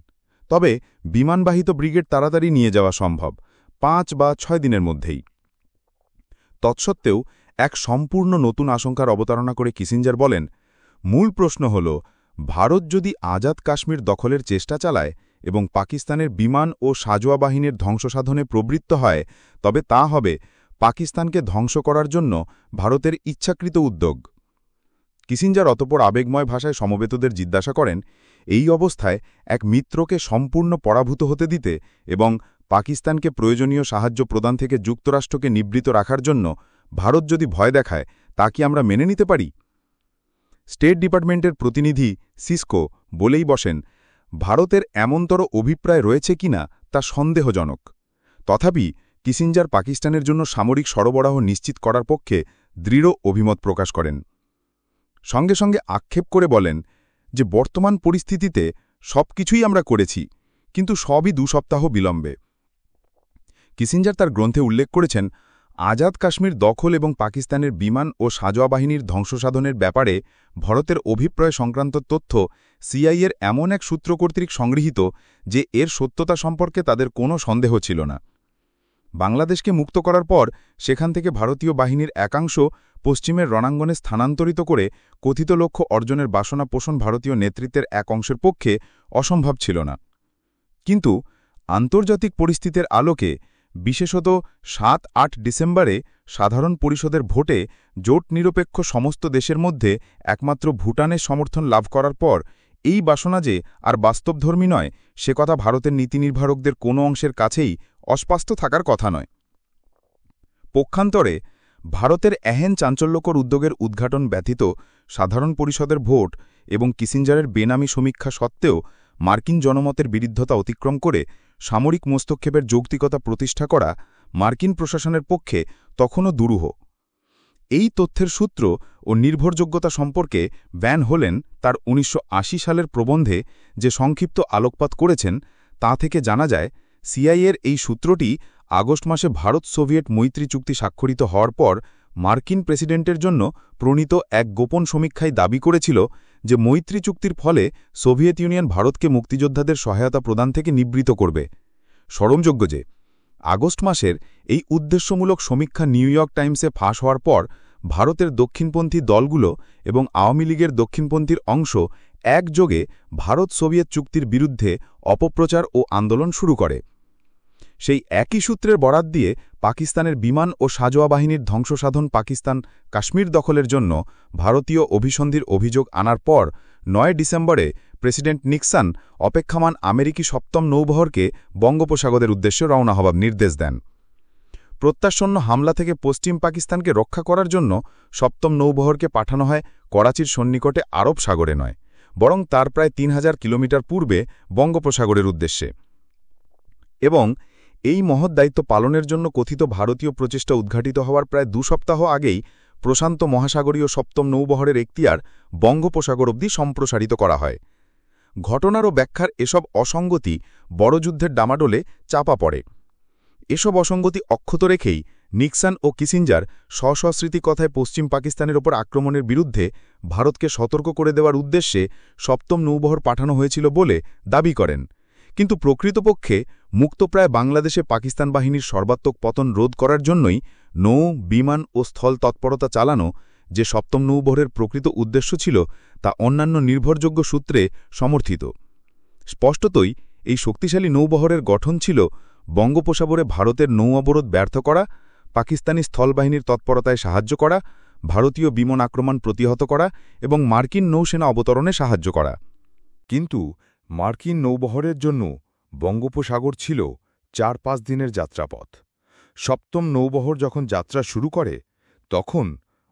তবে বিমানবাহিত ব্রিগেড তাড়াতাড়ি নিয়ে যাওয়া সম্ভব, ৫ বা ৬ দিনের মধ্যেই। তৎসত্ত্বেও এক সম্পূর্ণ নতুন আশঙ্কার অবতারণা করে কিসিঞ্জার বলেন, মূল প্রশ্ন হল ভারত যদি আজাদ কাশ্মীর দখলের চেষ্টা চালায় এবং পাকিস্তানের বিমান ও সাজোয়া বাহিনীর ধ্বংসসাধনে প্রবৃত্ত হয় তবে তা হবে পাকিস্তানকে ধ্বংস করার জন্য ভারতের ইচ্ছাকৃত উদ্যোগ। কিসিঞ্জার অতঃপর আবেগময় ভাষায় সমবেতদের জিজ্ঞাসা করেন, এই অবস্থায় এক মিত্রকে সম্পূর্ণ পরাভূত হতে দিতে এবং পাকিস্তানকে প্রয়োজনীয় সাহায্য প্রদান থেকে যুক্তরাষ্ট্রকে নিবৃত রাখার জন্য ভারত যদি ভয় দেখায় তা কি আমরা মেনে নিতে পারি? স্টেট ডিপার্টমেন্টের প্রতিনিধি সিসকো বলেই বসেন, ভারতের এমনতর অভিপ্রায় রয়েছে কিনা তা সন্দেহজনক। তথাপি কিসিঞ্জার পাকিস্তানের জন্য সামরিক সরবরাহ নিশ্চিত করার পক্ষে দৃঢ় অভিমত প্রকাশ করেন। সঙ্গে সঙ্গে আক্ষেপ করে বলেন যে বর্তমান পরিস্থিতিতে সবকিছুই আমরা করেছি, কিন্তু সবই ২ সপ্তাহ বিলম্বে। কিসিঞ্জার তার গ্রন্থে উল্লেখ করেছেন, আজাদ কাশ্মীর দখল এবং পাকিস্তানের বিমান ও সাজোয়া বাহিনীর ধ্বংসসাধনের ব্যাপারে ভারতের অভিপ্রায় সংক্রান্ত তথ্য CIA-এর এমন এক সূত্র কর্তৃক সংগৃহীত যে এর সত্যতা সম্পর্কে তাদের কোনো সন্দেহ ছিল না। বাংলাদেশকে মুক্ত করার পর সেখান থেকে ভারতীয় বাহিনীর একাংশ পশ্চিমের রণাঙ্গনে স্থানান্তরিত করে কথিত লক্ষ্য অর্জনের বাসনা পোষণ ভারতীয় নেতৃত্বের এক অংশের পক্ষে অসম্ভব ছিল না। কিন্তু আন্তর্জাতিক পরিস্থিতির আলোকে বিশেষত ৭-৮ ডিসেম্বরে সাধারণ পরিষদের ভোটে জোট নিরপেক্ষ সমস্ত দেশের মধ্যে একমাত্র ভুটানের সমর্থন লাভ করার পর এই বাসনা যে আর বাস্তবধর্মী নয় সে কথা ভারতের নীতিনির্ধারকদের কোনো অংশের কাছেই অস্পষ্ট থাকার কথা নয়। পক্ষান্তরে ভারতের এহেন চাঞ্চল্যকর উদ্যোগের উদ্ঘাটন ব্যতীত সাধারণ পরিষদের ভোট এবং কিসিঞ্জারের বেনামি সমীক্ষা সত্ত্বেও মার্কিন জনমতের বিরুদ্ধতা অতিক্রম করে সামরিক হস্তক্ষেপের যৌক্তিকতা প্রতিষ্ঠা করা মার্কিন প্রশাসনের পক্ষে তখনও দুরূহ। এই তথ্যের সূত্র ও নির্ভরযোগ্যতা সম্পর্কে ভ্যান হোলেন তার ১৯৮০ সালের প্রবন্ধে যে সংক্ষিপ্ত আলোকপাত করেছেন তা থেকে জানা যায় CIA-এর এই সূত্রটি আগস্ট মাসে ভারত সোভিয়েত মৈত্রী চুক্তি স্বাক্ষরিত হওয়ার পর মার্কিন প্রেসিডেন্টের জন্য প্রণীত এক গোপন সমীক্ষায় দাবি করেছিল যে মৈত্রী চুক্তির ফলে সোভিয়েত ইউনিয়ন ভারতকে মুক্তিযোদ্ধাদের সহায়তা প্রদান থেকে নিবৃত করবে। স্মরণযোগ্য যে আগস্ট মাসের এই উদ্দেশ্যমূলক সমীক্ষা নিউ ইয়র্ক টাইমসে ফাঁস হওয়ার পর ভারতের দক্ষিণপন্থী দলগুলো এবং আওয়ামী লীগের দক্ষিণপন্থীর অংশ একযোগে ভারত সোভিয়েত চুক্তির বিরুদ্ধে অপপ্রচার ও আন্দোলন শুরু করে। সেই একই সূত্রের বরাত দিয়ে পাকিস্তানের বিমান ও সাজোয়া বাহিনীর ধ্বংসসাধন পাকিস্তান কাশ্মীর দখলের জন্য ভারতীয় অভিসন্ধির অভিযোগ আনার পর ৯ ডিসেম্বরে প্রেসিডেন্ট নিক্সন অপেক্ষমান আমেরিকি সপ্তম নৌবহরকে বঙ্গোপসাগরের উদ্দেশ্যে রওনা হবার নির্দেশ দেন। প্রত্যাসন্ন হামলা থেকে পশ্চিম পাকিস্তানকে রক্ষা করার জন্য সপ্তম নৌবহরকে পাঠানো হয় করাচির সন্নিকটে আরব সাগরে নয়, বরং তার প্রায় ৩,০০০ কিলোমিটার পূর্বে বঙ্গোপসাগরের উদ্দেশ্যে। এবং এই মহৎ দায়িত্ব পালনের জন্য কথিত ভারতীয় প্রচেষ্টা উদ্ঘাটিত হওয়ার প্রায় ২ সপ্তাহ আগেই প্রশান্ত মহাসাগরীয় সপ্তম নৌবহরের এখতিয়ার বঙ্গোপসাগর অবধি সম্প্রসারিত করা হয়। ঘটনার ও ব্যাখ্যার এসব অসঙ্গতি বড় যুদ্ধের ডামাডোলে চাপা পড়ে। এসব অসঙ্গতি অক্ষত রেখেই নিক্সন ও কিসিঞ্জার স্বস্মৃতি কথায় পশ্চিম পাকিস্তানের ওপর আক্রমণের বিরুদ্ধে ভারতকে সতর্ক করে দেওয়ার উদ্দেশ্যে সপ্তম নৌবহর পাঠানো হয়েছিল বলে দাবি করেন। কিন্তু প্রকৃতপক্ষে মুক্তপ্রায় বাংলাদেশে পাকিস্তান বাহিনীর সর্বাত্মক পতন রোধ করার জন্যই নৌ, বিমান ও স্থল তৎপরতা চালানো যে সপ্তম নৌবহরের প্রকৃত উদ্দেশ্য ছিল তা অন্যান্য নির্ভরযোগ্য সূত্রে সমর্থিত। স্পষ্টতই এই শক্তিশালী নৌবহরের গঠন ছিল বঙ্গোপসাগরে ভারতের নৌ অবরোধ ব্যর্থ করা, পাকিস্তানি স্থলবাহিনীর তৎপরতায় সাহায্য করা, ভারতীয় বিমান আক্রমণ প্রতিহত করা এবং মার্কিন নৌসেনা অবতরণে সাহায্য করা। কিন্তু মার্কিন নৌবহরের জন্য বঙ্গোপসাগর ছিল ৪-৫ দিনের যাত্রাপথ। সপ্তম নৌবহর যখন যাত্রা শুরু করে তখন,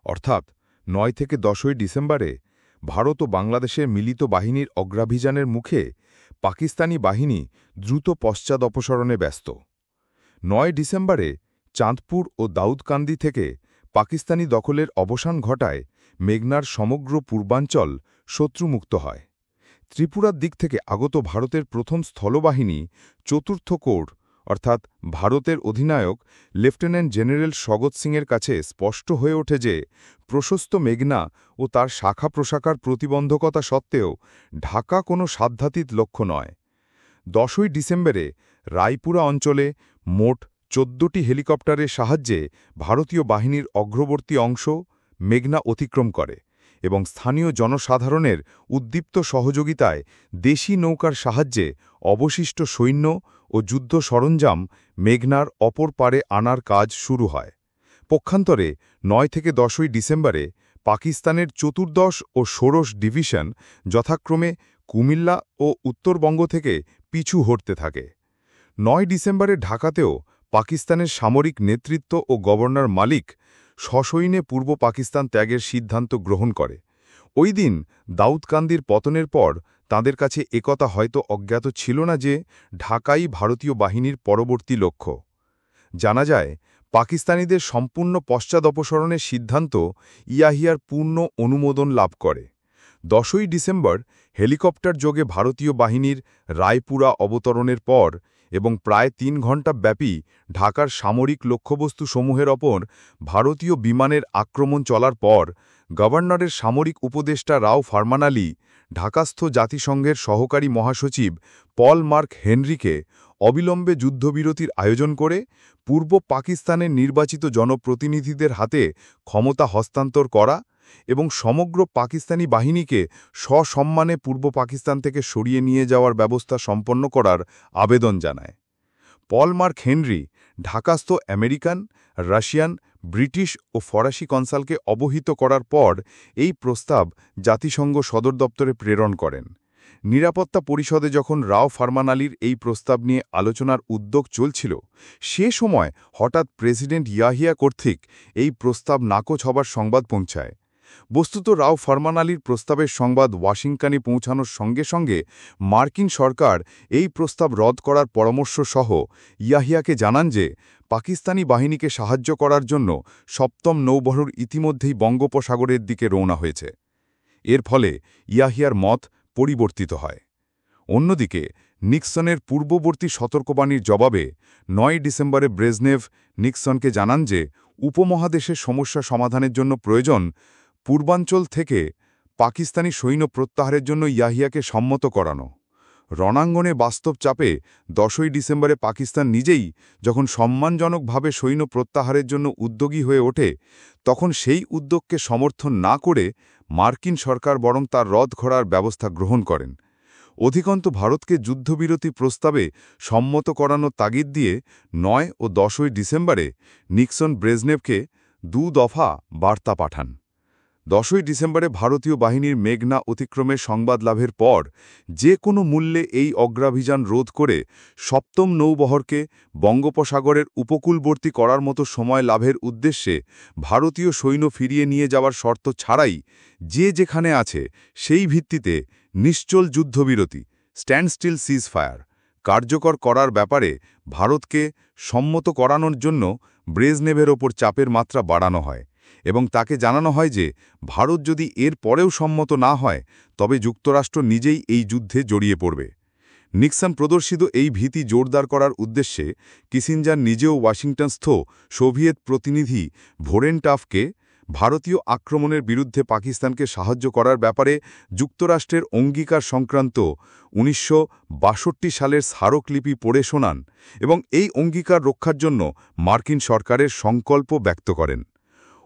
অর্থাৎ ৯ থেকে ১০ই ডিসেম্বরে, ভারত ও বাংলাদেশের মিলিত বাহিনীর অগ্রাভিযানের মুখে পাকিস্তানি বাহিনী দ্রুত পশ্চাৎ অপসরণে ব্যস্ত। ৯ ডিসেম্বরে চাঁদপুর ও দাউদকান্দি থেকে পাকিস্তানি দখলের অবসান ঘটায় মেঘনার সমগ্র পূর্বাঞ্চল শত্রুমুক্ত হয়। ত্রিপুরার দিক থেকে আগত ভারতের প্রথম স্থলবাহিনী চতুর্থ কোর, অর্থাৎ ভারতের অধিনায়ক লেফটেন্যান্ট জেনারেল স্বগত সিংয়ের কাছে স্পষ্ট হয়ে ওঠে যে প্রশস্ত মেঘনা ও তার শাখা প্রশাখার প্রতিবন্ধকতা সত্ত্বেও ঢাকা কোনো সাধ্যাতীত লক্ষ্য নয়। ১০ই ডিসেম্বরে রায়পুরা অঞ্চলে মোট ১৪টি হেলিকপ্টারের সাহায্যে ভারতীয় বাহিনীর অগ্রবর্তী অংশ মেঘনা অতিক্রম করে এবং স্থানীয় জনসাধারণের উদ্দীপ্ত সহযোগিতায় দেশি নৌকার সাহায্যে অবশিষ্ট সৈন্য ও যুদ্ধ সরঞ্জাম মেঘনার অপর পারে আনার কাজ শুরু হয়। পক্ষান্তরে ৯ থেকে ১০ই ডিসেম্বরে পাকিস্তানের চতুর্দশ ও ষোড়শ ডিভিশন যথাক্রমে কুমিল্লা ও উত্তরবঙ্গ থেকে পিছু হটতে থাকে। ৯ ডিসেম্বরে ঢাকাতেও পাকিস্তানের সামরিক নেতৃত্ব ও গভর্নর মালিক সসৈন্যে পূর্ব পাকিস্তান ত্যাগের সিদ্ধান্ত গ্রহণ করে। ওই দিন দাউদকান্দির পতনের পর তাঁদের কাছে একথা হয়তো অজ্ঞাত ছিল না যে ঢাকাই ভারতীয় বাহিনীর পরবর্তী লক্ষ্য। জানা যায়, পাকিস্তানিদের সম্পূর্ণ পশ্চাৎ অপসরণের সিদ্ধান্ত ইয়াহিয়ার পূর্ণ অনুমোদন লাভ করে। ১০ই ডিসেম্বর হেলিকপ্টার যোগে ভারতীয় বাহিনীর রায়পুরা অবতরণের পর এবং প্রায় ৩ ঘণ্টা ব্যাপী ঢাকার সামরিক লক্ষ্যবস্তুসমূহের ওপর ভারতীয় বিমানের আক্রমণ চলার পর গভর্নরের সামরিক উপদেষ্টা রাও ফারমান আলী ঢাকাস্থ জাতিসংঘের সহকারী মহাসচিব পল মার্ক হেনরিকে অবিলম্বে যুদ্ধবিরতির আয়োজন করে পূর্ব পাকিস্তানের নির্বাচিত জনপ্রতিনিধিদের হাতে ক্ষমতা হস্তান্তর করা এবং সমগ্র পাকিস্তানি বাহিনীকে সসম্মানে পূর্ব পাকিস্তান থেকে সরিয়ে নিয়ে যাওয়ার ব্যবস্থা সম্পন্ন করার আবেদন জানায়। পল মার্ক হেনরি ঢাকাস্থ আমেরিকান, রাশিয়ান, ব্রিটিশ ও ফরাসি কনসালকে অবহিত করার পর এই প্রস্তাব জাতিসংঘ সদর দপ্তরে প্রেরণ করেন। নিরাপত্তা পরিষদে যখন রাও ফারমান আলীর এই প্রস্তাব নিয়ে আলোচনার উদ্যোগ চলছিল, সে সময় হঠাৎ প্রেসিডেন্ট ইয়াহিয়া কর্তৃক এই প্রস্তাব নাকচ হবার সংবাদ পৌঁছায়। বস্তুত রাও ফারমান আলীর প্রস্তাবের সংবাদ ওয়াশিংটনে পৌঁছানোর সঙ্গে সঙ্গে মার্কিন সরকার এই প্রস্তাব রদ করার পরামর্শ সহ ইয়াহিয়াকে জানান যে পাকিস্তানি বাহিনীকে সাহায্য করার জন্য সপ্তম নৌবহর ইতিমধ্যেই বঙ্গোপসাগরের দিকে রওনা হয়েছে। এর ফলে ইয়াহিয়ার মত পরিবর্তিত হয়। অন্যদিকে নিক্সনের পূর্ববর্তী সতর্কবাণীর জবাবে ৯ ডিসেম্বরে ব্রেজনেভ নিক্সনকে জানান যে উপমহাদেশের সমস্যা সমাধানের জন্য প্রয়োজন পূর্বাঞ্চল থেকে পাকিস্তানি সৈন্য প্রত্যাহারের জন্য ইয়াহিয়াকে সম্মত করানো। রণাঙ্গনে বাস্তব চাপে ১০ই ডিসেম্বরে পাকিস্তান নিজেই যখন সম্মানজনকভাবে সৈন্য প্রত্যাহারের জন্য উদ্যোগী হয়ে ওঠে, তখন সেই উদ্যোগকে সমর্থন না করে মার্কিন সরকার বরং তার রদ করার ব্যবস্থা গ্রহণ করেন। অধিকন্তু ভারতকে যুদ্ধবিরতি প্রস্তাবে সম্মত করানোর তাগিদ দিয়ে 9 ও 10ই ডিসেম্বরে নিক্সন ব্রেজনেভকে 2 দফা বার্তা পাঠান। 10ই ডিসেম্বরে ভারতীয় বাহিনীর মেঘনা অতিক্রমের সংবাদ লাভের পর যে কোনো মূল্যে এই অগ্রাভিযান রোধ করে সপ্তম নৌবহরকে বঙ্গোপসাগরের উপকূলবর্তী করার মতো সময় লাভের উদ্দেশ্যে ভারতীয় সৈন্য ফিরিয়ে নিয়ে যাওয়ার শর্ত ছাড়াই যে যেখানে আছে সেই ভিত্তিতে নিশ্চল যুদ্ধবিরতি স্ট্যান্ডস্টিল সিজফায়ার কার্যকর করার ব্যাপারে ভারতকে সম্মত করানোর জন্য ব্রেজনেভের ওপর চাপের মাত্রা বাড়ানো হয় এবং তাকে জানানো হয় যে ভারত যদি এর পরেও সম্মত না হয় তবে যুক্তরাষ্ট্র নিজেই এই যুদ্ধে জড়িয়ে পড়বে। নিক্সন প্রদর্শিত এই ভীতি জোরদার করার উদ্দেশ্যে কিসিঞ্জার নিজেও ওয়াশিংটনস্থ সোভিয়েত প্রতিনিধি ভোরেনটাফকে ভারতীয় আক্রমণের বিরুদ্ধে পাকিস্তানকে সাহায্য করার ব্যাপারে যুক্তরাষ্ট্রের অঙ্গীকার সংক্রান্ত 1962 সালের স্মারকলিপি পড়ে শোনান এবং এই অঙ্গীকার রক্ষার জন্য মার্কিন সরকারের সংকল্প ব্যক্ত করেন।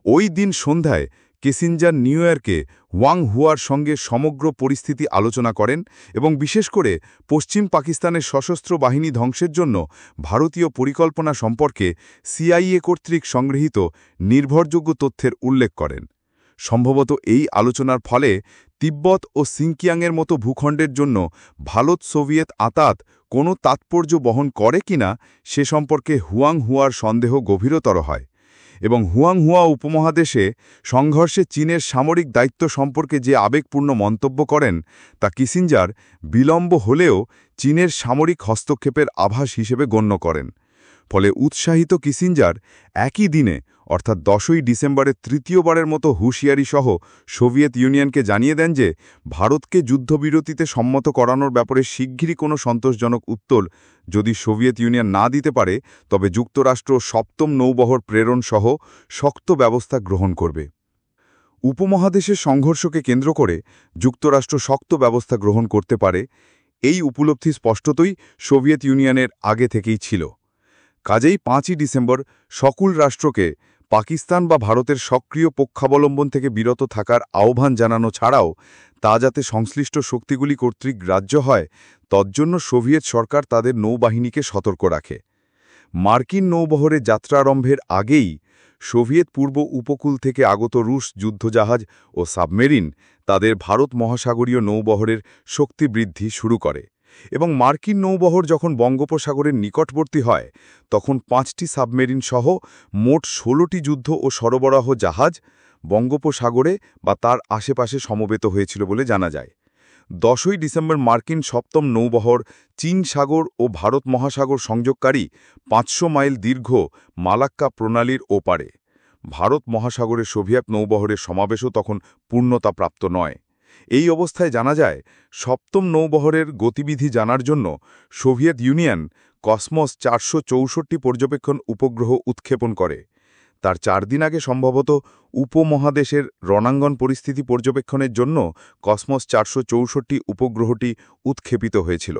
ওই দিন সন্ধ্যায় কিসিঞ্জার নিউ ইয়র্কে ওয়াং হুয়ার সঙ্গে সমগ্র পরিস্থিতি আলোচনা করেন এবং বিশেষ করে পশ্চিম পাকিস্তানের সশস্ত্র বাহিনী ধ্বংসের জন্য ভারতীয় পরিকল্পনা সম্পর্কে সিআইএ কর্তৃক সংগৃহীত নির্ভরযোগ্য তথ্যের উল্লেখ করেন। সম্ভবত এই আলোচনার ফলে তিব্বত ও সিনকিয়াংয়ের মতো ভূখণ্ডের জন্য ভারত সোভিয়েত আঁতাত কোনো তাৎপর্য বহন করে কিনা সে সম্পর্কে হুয়াং হুয়ার সন্দেহ গভীরতর হয় এবং হুয়াং হুয়া উপমহাদেশে সংঘর্ষে চীনের সামরিক দায়িত্ব সম্পর্কে যে আবেগপূর্ণ মন্তব্য করেন তা কিসিঞ্জার বিলম্ব হলেও চীনের সামরিক হস্তক্ষেপের আভাস হিসেবে গণ্য করেন। ফলে উৎসাহিত কিসিঞ্জার একই দিনে অর্থাৎ 10ই ডিসেম্বরের তৃতীয়বারের মতো হুঁশিয়ারি সহ সোভিয়েত ইউনিয়নকে জানিয়ে দেন যে ভারতকে যুদ্ধবিরতিতে সম্মত করানোর ব্যাপারে শিগগিরই কোনো সন্তোষজনক উত্তর যদি সোভিয়েত ইউনিয়ন না দিতে পারে তবে যুক্তরাষ্ট্র সপ্তম নৌবহর প্রেরণ সহ শক্ত ব্যবস্থা গ্রহণ করবে। উপমহাদেশের সংঘর্ষকে কেন্দ্র করে যুক্তরাষ্ট্র শক্ত ব্যবস্থা গ্রহণ করতে পারে এই উপলব্ধি স্পষ্টতই সোভিয়েত ইউনিয়নের আগে থেকেই ছিল। কাজেই 5ই ডিসেম্বর সকল রাষ্ট্রকে পাকিস্তান বা ভারতের সক্রিয় পক্ষাবলম্বন থেকে বিরত থাকার আহ্বান জানানো ছাড়াও তা যাতে সংশ্লিষ্ট শক্তিগুলি কর্তৃক গ্রাহ্য হয় তজ্জন্য সোভিয়েত সরকার তাদের নৌবাহিনীকে সতর্ক রাখে। মার্কিন নৌবহরের যাত্রারম্ভের আগেই সোভিয়েত পূর্ব উপকূল থেকে আগত রুশ যুদ্ধজাহাজ ও সাবমেরিন তাদের ভারত মহাসাগরীয় নৌবহরের শক্তি বৃদ্ধি শুরু করে এবং মার্কিন নৌবহর যখন বঙ্গোপসাগরের নিকটবর্তী হয় তখন 5টি সাবমেরিন সহ মোট 16টি যুদ্ধ ও সরবরাহ জাহাজ বঙ্গোপসাগরে বা তার আশেপাশে সমবেত হয়েছিল বলে জানা যায়। 10ই ডিসেম্বর মার্কিন সপ্তম নৌবহর চীন সাগর ও ভারত মহাসাগর সংযোগকারী 500 মাইল দীর্ঘ মালাক্কা প্রণালীর ওপারে ভারত মহাসাগরের সোভিয়েত নৌবহরের সমাবেশও তখন পূর্ণতাপ্রাপ্ত নয়। এই অবস্থায় জানা যায় সপ্তম নৌবহরের গতিবিধি জানার জন্য সোভিয়েত ইউনিয়ন কসমস 464 পর্যবেক্ষণ উপগ্রহ উৎক্ষেপণ করে। তার 4 দিন আগে সম্ভবত উপমহাদেশের রণাঙ্গন পরিস্থিতি পর্যবেক্ষণের জন্য কসমস 464 উপগ্রহটি উৎক্ষেপিত হয়েছিল।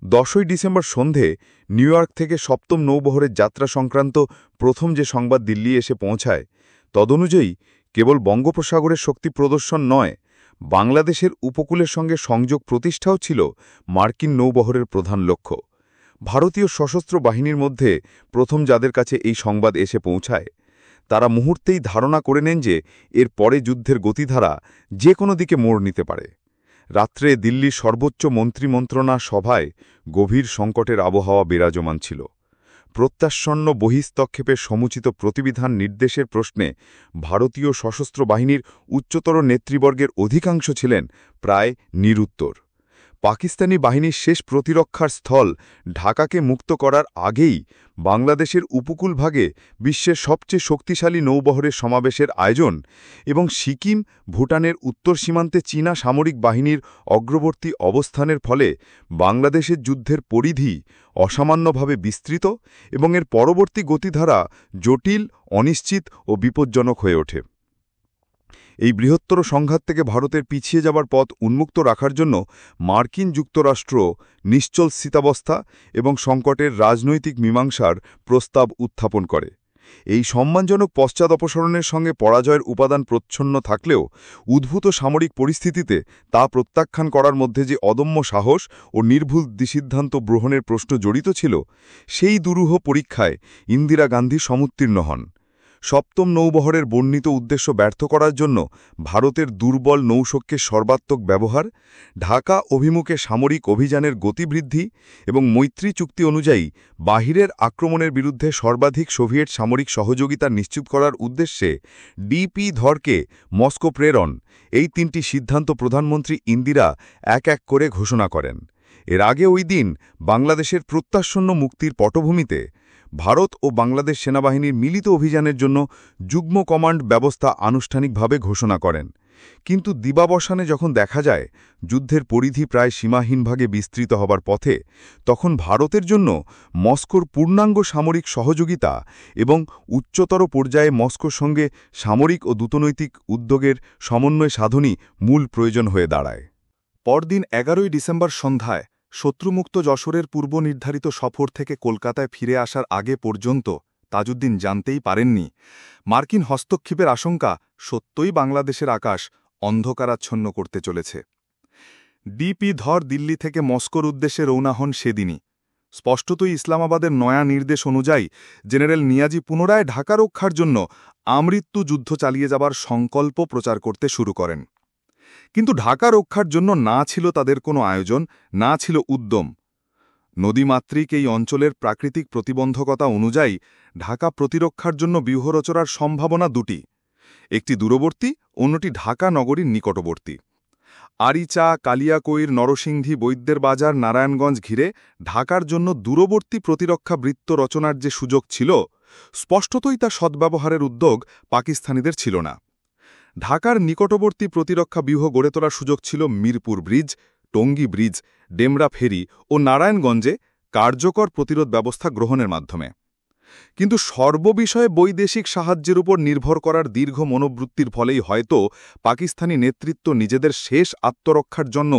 10ই ডিসেম্বর সন্ধে নিউ ইয়র্ক থেকে সপ্তম নৌবহরের যাত্রা সংক্রান্ত প্রথম যে সংবাদ দিল্লি এসে পৌঁছায় তদনুযায়ী কেবল বঙ্গোপসাগরের শক্তি প্রদর্শন নয়, বাংলাদেশের উপকূলের সঙ্গে সংযোগ প্রতিষ্ঠাও ছিল মার্কিন নৌবহরের প্রধান লক্ষ্য। ভারতীয় সশস্ত্র বাহিনীর মধ্যে প্রথম যাদের কাছে এই সংবাদ এসে পৌঁছায় তারা মুহূর্তেই ধারণা করে নেন যে এর পরে যুদ্ধের গতিধারা যে কোনো দিকে মোড় নিতে পারে। রাত্রে দিল্লির সর্বোচ্চ মন্ত্রিমন্ত্রণা সভায় গভীর সংকটের আবহাওয়া বিরাজমান ছিল। প্রত্যাসন্ন বহিস্তক্ষেপের সমুচিত প্রতিবিধান নির্দেশের প্রশ্নে ভারতীয় সশস্ত্র বাহিনীর উচ্চতর নেতৃবর্গের অধিকাংশ ছিলেন প্রায় নিরুত্তর। পাকিস্তানি বাহিনীর শেষ প্রতিরক্ষার স্থল ঢাকাকে মুক্ত করার আগেই বাংলাদেশের উপকূলভাগে বিশ্বের সবচেয়ে শক্তিশালী নৌবহরের সমাবেশের আয়োজন এবং সিকিম ভুটানের উত্তর সীমান্তে চীনা সামরিক বাহিনীর অগ্রবর্তী অবস্থানের ফলে বাংলাদেশের যুদ্ধের পরিধি অসামান্যভাবে বিস্তৃত এবং এর পরবর্তী গতিধারা জটিল, অনিশ্চিত ও বিপজ্জনক হয়ে ওঠে। এই বৃহত্তর সংঘাত থেকে ভারতের পিছিয়ে যাবার পথ উন্মুক্ত রাখার জন্য মার্কিন যুক্তরাষ্ট্র নিশ্চল স্থিতাবস্থা এবং সংকটের রাজনৈতিক মীমাংসার প্রস্তাব উত্থাপন করে এই সম্মানজনক পশ্চাৎ অপসারণের সঙ্গে পরাজয়ের উপাদান প্রচ্ছন্ন থাকলেও উদ্ভূত সামরিক পরিস্থিতিতে তা প্রত্যাখ্যান করার মধ্যে যে অদম্য সাহস ও নির্ভুল সিদ্ধান্ত গ্রহণের প্রশ্ন জড়িত ছিল, সেই দুরূহ পরীক্ষায় ইন্দিরা গান্ধী সমুত্তীর্ণ হন। সপ্তম নৌবহরের বর্ণিত উদ্দেশ্য ব্যর্থ করার জন্য ভারতের দুর্বল নৌশক্তির সর্বাত্মক ব্যবহার, ঢাকা অভিমুখে সামরিক অভিযানের গতিবৃদ্ধি এবং মৈত্রী চুক্তি অনুযায়ী বাহিরের আক্রমণের বিরুদ্ধে সর্বাধিক সোভিয়েট সামরিক সহযোগিতা নিশ্চিত করার উদ্দেশ্যে ডিপি ধরকে মস্কো প্রেরণ, এই তিনটি সিদ্ধান্ত প্রধানমন্ত্রী ইন্দিরা এক এক করে ঘোষণা করেন। এর আগে ওই দিন বাংলাদেশের প্রত্যাসন্ন মুক্তির পটভূমিতে ভারত ও বাংলাদেশ সেনাবাহিনীর মিলিত অভিযানের জন্য যুগ্ম কমান্ড ব্যবস্থা আনুষ্ঠানিকভাবে ঘোষণা করেন। কিন্তু দিবাবসানে যখন দেখা যায় যুদ্ধের পরিধি প্রায় সীমাহীনভাবে বিস্তৃত হবার পথে, তখন ভারতের জন্য মস্কোর পূর্ণাঙ্গ সামরিক সহযোগিতা এবং উচ্চতর পর্যায়ে মস্কোর সঙ্গে সামরিক ও দূতনৈতিক উদ্যোগের সমন্বয় সাধনই মূল প্রয়োজন হয়ে দাঁড়ায়। পরদিন ১১ই ডিসেম্বর সন্ধ্যায় শত্রুমুক্ত যশোরের পূর্বনির্ধারিত সফর থেকে কলকাতায় ফিরে আসার আগে পর্যন্ত তাজউদ্দিন জানতেই পারেননি মার্কিন হস্তক্ষেপের আশঙ্কা সত্যই বাংলাদেশের আকাশ অন্ধকারাচ্ছন্ন করতে চলেছে। ডিপি ধর দিল্লি থেকে মস্কোর উদ্দেশ্যে রওনা হন সেদিনই। স্পষ্টতই ইসলামাবাদের নয়া নির্দেশ অনুযায়ী জেনারেল নিয়াজি পুনরায় ঢাকা রক্ষার জন্য আমৃত্যু যুদ্ধ চালিয়ে যাবার সংকল্প প্রচার করতে শুরু করেন। কিন্তু ঢাকা রক্ষার জন্য না ছিল তাদের কোনো আয়োজন, না ছিল উদ্যম। নদীমাতৃক এই অঞ্চলের প্রাকৃতিক প্রতিবন্ধকতা অনুযায়ী ঢাকা প্রতিরক্ষার জন্য ব্যূহরচনার সম্ভাবনা দুটি, একটি দূরবর্তী, অন্যটি ঢাকা নগরীর নিকটবর্তী। আরিচা, কালিয়াকৈর, নরসিংদী, বৈদ্যের বাজার, নারায়ণগঞ্জ ঘিরে ঢাকার জন্য দূরবর্তী প্রতিরক্ষা বৃত্ত রচনার যে সুযোগ ছিল, স্পষ্টতই তা সদ্ব্যবহারের উদ্যোগ পাকিস্তানিদের ছিল না। ঢাকার নিকটবর্তী প্রতিরক্ষা ব্যূহ গড়ে তোলার সুযোগ ছিল মিরপুর ব্রিজ, টঙ্গী ব্রিজ, ডেমরা ফেরি ও নারায়ণগঞ্জে কার্যকর প্রতিরোধ ব্যবস্থা গ্রহণের মাধ্যমে। কিন্তু সর্ববিষয়ে বৈদেশিক সাহায্যের উপর নির্ভর করার দীর্ঘ মনোবৃত্তির ফলেই হয়তো পাকিস্তানি নেতৃত্ব নিজেদের শেষ আত্মরক্ষার জন্য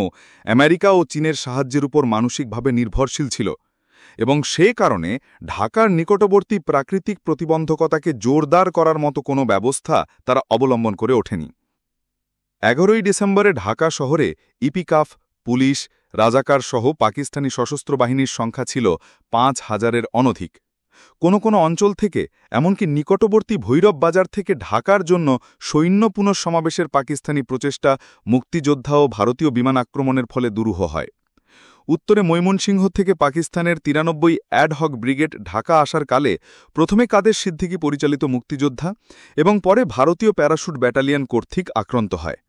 আমেরিকা ও চীনের সাহায্যের উপর মানসিকভাবে নির্ভরশীল ছিল, এবং সে কারণে ঢাকার নিকটবর্তী প্রাকৃতিক প্রতিবন্ধকতাকে জোরদার করার মতো কোনো ব্যবস্থা তারা অবলম্বন করে ওঠেনি। ১১ই ডিসেম্বরে ঢাকা শহরে ইপিকাফ, পুলিশ, রাজাকার সহ পাকিস্তানি সশস্ত্র বাহিনীর সংখ্যা ছিল ৫,০০০-এর অনধিক। কোনো কোনো অঞ্চল থেকে, এমনকি নিকটবর্তী ভৈরব বাজার থেকে ঢাকার জন্য সৈন্য পুনঃসমাবেশের পাকিস্তানি প্রচেষ্টা মুক্তিযোদ্ধা ও ভারতীয় বিমান আক্রমণের ফলে দুরূহ হয়। উত্তরে ময়মনসিংহ থেকে পাকিস্তানের ৯৩ অ্যাডহক ব্রিগেড ঢাকা আসার কালে প্রথমে কাদের সিদ্দিকী পরিচালিত মুক্তিযোদ্ধা এবং পরে ভারতীয় প্যারাশুট ব্যাটালিয়ন কর্তৃক আক্রান্ত হয়।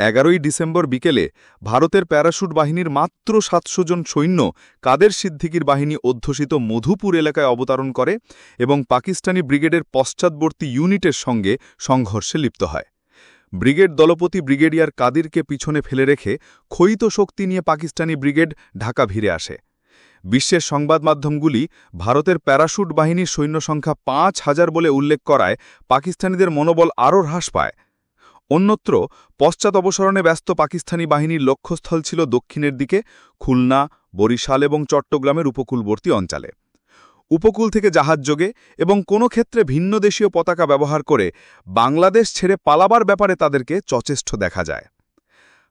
১১ই ডিসেম্বর বিকেলে ভারতের প্যারাশুট বাহিনীর মাত্র ৭০০ জন সৈন্য কাদের সিদ্দিকীর বাহিনী অধ্যুষিত মধুপুর এলাকায় অবতরণ করে এবং পাকিস্তানি ব্রিগেডের পশ্চাৎবর্তী ইউনিটের সঙ্গে সংঘর্ষে লিপ্ত হয়। ব্রিগেড দলপতি ব্রিগেডিয়ার কাদিরকে পিছনে ফেলে রেখে ক্ষয়িত শক্তি নিয়ে পাকিস্তানি ব্রিগেড ঢাকা ভিড়ে আসে। বিশ্বের সংবাদ মাধ্যমগুলি ভারতের প্যারাশুট বাহিনীর সৈন্য সংখ্যা ৫,০০০ বলে উল্লেখ করায় পাকিস্তানিদের মনোবল আরও হ্রাস পায়। অন্যত্র পশ্চাৎ অবসরণে ব্যস্ত পাকিস্তানি বাহিনীর লক্ষ্যস্থল ছিল দক্ষিণের দিকে খুলনা, বরিশাল এবং চট্টগ্রামের উপকূলবর্তী অঞ্চলে। উপকূল থেকে জাহাজযোগে এবং কোনো ক্ষেত্রে ভিন্ন দেশীয় পতাকা ব্যবহার করে বাংলাদেশ ছেড়ে পালাবার ব্যাপারে তাদেরকে সচেষ্ট দেখা যায়।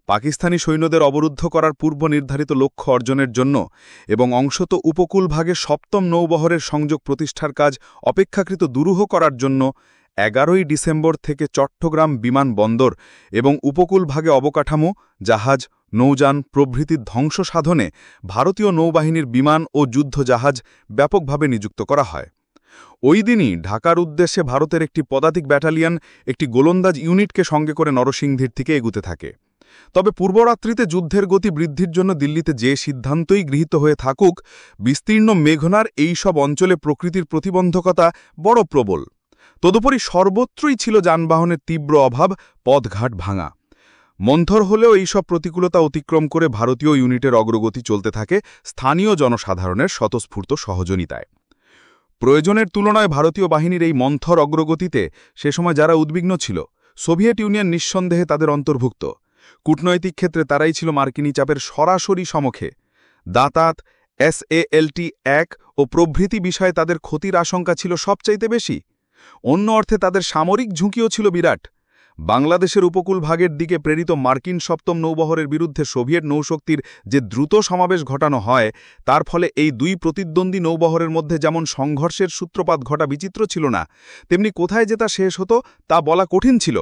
পাকিস্তানি সৈন্যদের অবরুদ্ধ করার পূর্ব নির্ধারিত লক্ষ্য অর্জনের জন্য এবং অংশত উপকূলভাগে সপ্তম নৌবহরের সংযোগ প্রতিষ্ঠার কাজ অপেক্ষাকৃত দুরূহ করার জন্য ১১ই ডিসেম্বর থেকে চট্টগ্রাম বিমানবন্দর এবং উপকূলভাগে অবকাঠামো, জাহাজ, নৌযান প্রভৃতির ধ্বংস সাধনে ভারতীয় নৌবাহিনীর বিমান ও যুদ্ধজাহাজ ব্যাপকভাবে নিযুক্ত করা হয়। ওই দিনই ঢাকার উদ্দেশ্যে ভারতের একটি পদাতিক ব্যাটালিয়ন একটি গোলন্দাজ ইউনিটকে সঙ্গে করে নরসিংদীর দিকে এগুতে থাকে। তবে পূর্বরাত্রিতে যুদ্ধের গতি বৃদ্ধির জন্য দিল্লিতে যে সিদ্ধান্তই গৃহীত হয়ে থাকুক, বিস্তীর্ণ মেঘনার এই সব অঞ্চলে প্রকৃতির প্রতিবন্ধকতা বড় প্রবল। তদুপরি সর্বত্রই ছিল যানবাহনের তীব্র অভাব, পথঘাট ভাঙা। মন্থর হলেও এইসব প্রতিকূলতা অতিক্রম করে ভারতীয় ইউনিটের অগ্রগতি চলতে থাকে স্থানীয় জনসাধারণের স্বতঃস্ফূর্ত সহযোগিতায়। প্রয়োজনের তুলনায় ভারতীয় বাহিনীর এই মন্থর অগ্রগতিতে সে সময় যারা উদ্বিগ্ন ছিল, সোভিয়েত ইউনিয়ন নিঃসন্দেহে তাদের অন্তর্ভুক্ত। কূটনৈতিক ক্ষেত্রে তারাই ছিল মার্কিনী চাপের সরাসরি সমুখে। দাঁতাত, SALT-1 ও প্রভৃতি বিষয়ে তাদের ক্ষতির আশঙ্কা ছিল সবচাইতে বেশি। অন্য অর্থে তাদের সামরিক ঝুঁকিও ছিল বিরাট। বাংলাদেশের উপকূল ভাগের দিকে প্রেরিত মার্কিন সপ্তম নৌবহরের বিরুদ্ধে সোভিয়েত নৌশক্তির যে দ্রুত সমাবেশ ঘটানো হয়, তার ফলে এই দুই প্রতিদ্বন্দ্বী নৌবহরের মধ্যে যেমন সংঘর্ষের সূত্রপাত ঘটা বিচিত্র ছিল না, তেমনি কোথায় যে তা শেষ হতো তা বলা কঠিন ছিল।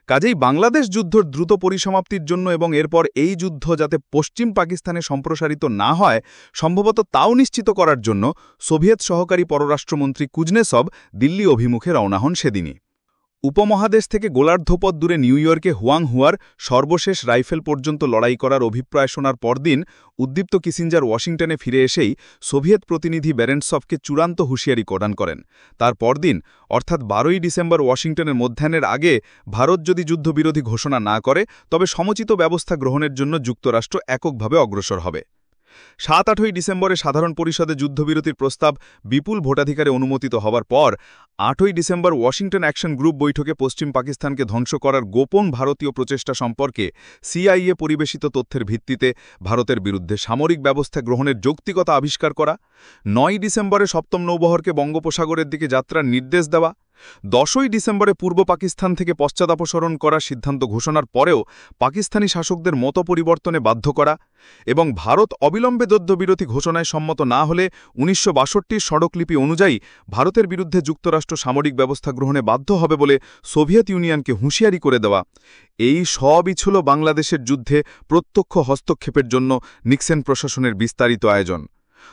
কাজেই বাংলাদেশ যুদ্ধর দ্রুত পরিসমাপ্তির জন্য এবং এরপর এই যুদ্ধ যাতে পশ্চিম পাকিস্তানে সম্প্রসারিত না হয়, সম্ভবত তাও নিশ্চিত করার জন্য সোভিয়েত সহকারী পররাষ্ট্রমন্ত্রী কুজনেসভ দিল্লি অভিমুখে রওনা হন সেদিনই। উপমহাদেশ থেকে গোলার্ধপথ দূরে নিউ ইয়র্কে হুয়াংহুয়ার সর্বশেষ রাইফেল পর্যন্ত লড়াই করার অভিপ্রায় শোনার পরদিন উদ্দীপ্ত কিসিঞ্জার ওয়াশিংটনে ফিরে এসেই সোভিয়েত প্রতিনিধি বেরেন্টসভকে চূড়ান্ত হুঁশিয়ারি প্রদান করেন। তার পরদিন অর্থাৎ 12ই ডিসেম্বর ওয়াশিংটনের মধ্যাহ্নের আগে ভারত যদি যুদ্ধবিরোধী ঘোষণা না করে, তবে সমুচিত ব্যবস্থা গ্রহণের জন্য যুক্তরাষ্ট্র এককভাবে অগ্রসর হবে। 7-8ই ডিসেম্বরে সাধারণ পরিষদে যুদ্ধবিরতির প্রস্তাব বিপুল ভোটাধিকারে অনুমোদিত হওয়ার পর 8ই ডিসেম্বর ওয়াশিংটন অ্যাকশন গ্রুপ বৈঠকে পশ্চিম পাকিস্তানকে ধ্বংস করার গোপন ভারতীয় প্রচেষ্টা সম্পর্কে সিআইএ পরিবেশিত তথ্যের ভিত্তিতে ভারতের বিরুদ্ধে সামরিক ব্যবস্থা গ্রহণের যৌক্তিকতা আবিষ্কার করা, 9ই ডিসেম্বরে সপ্তম নৌবহরকে বঙ্গোপসাগরের দিকে যাত্রার নির্দেশ দেওয়া, 10ই ডিসেম্বরে পূর্ব পাকিস্তান থেকে পশ্চাদাপসরণ করার সিদ্ধান্ত ঘোষণার পরেও পাকিস্তানি শাসকদের মত পরিবর্তনে বাধ্য করা এবং ভারত অবিলম্বে যুদ্ধবিরতি ঘোষণায় সম্মত না হলে 1962 সড়কলিপি অনুযায়ী ভারতের বিরুদ্ধে যুক্তরাষ্ট্র সামরিক ব্যবস্থা গ্রহণে বাধ্য হবে বলে সোভিয়েত ইউনিয়নকে হুঁশিয়ারি করে দেওয়া, এই সবই ছিল বাংলাদেশের যুদ্ধে প্রত্যক্ষ হস্তক্ষেপের জন্য নিক্সন প্রশাসনের বিস্তারিত আয়োজন।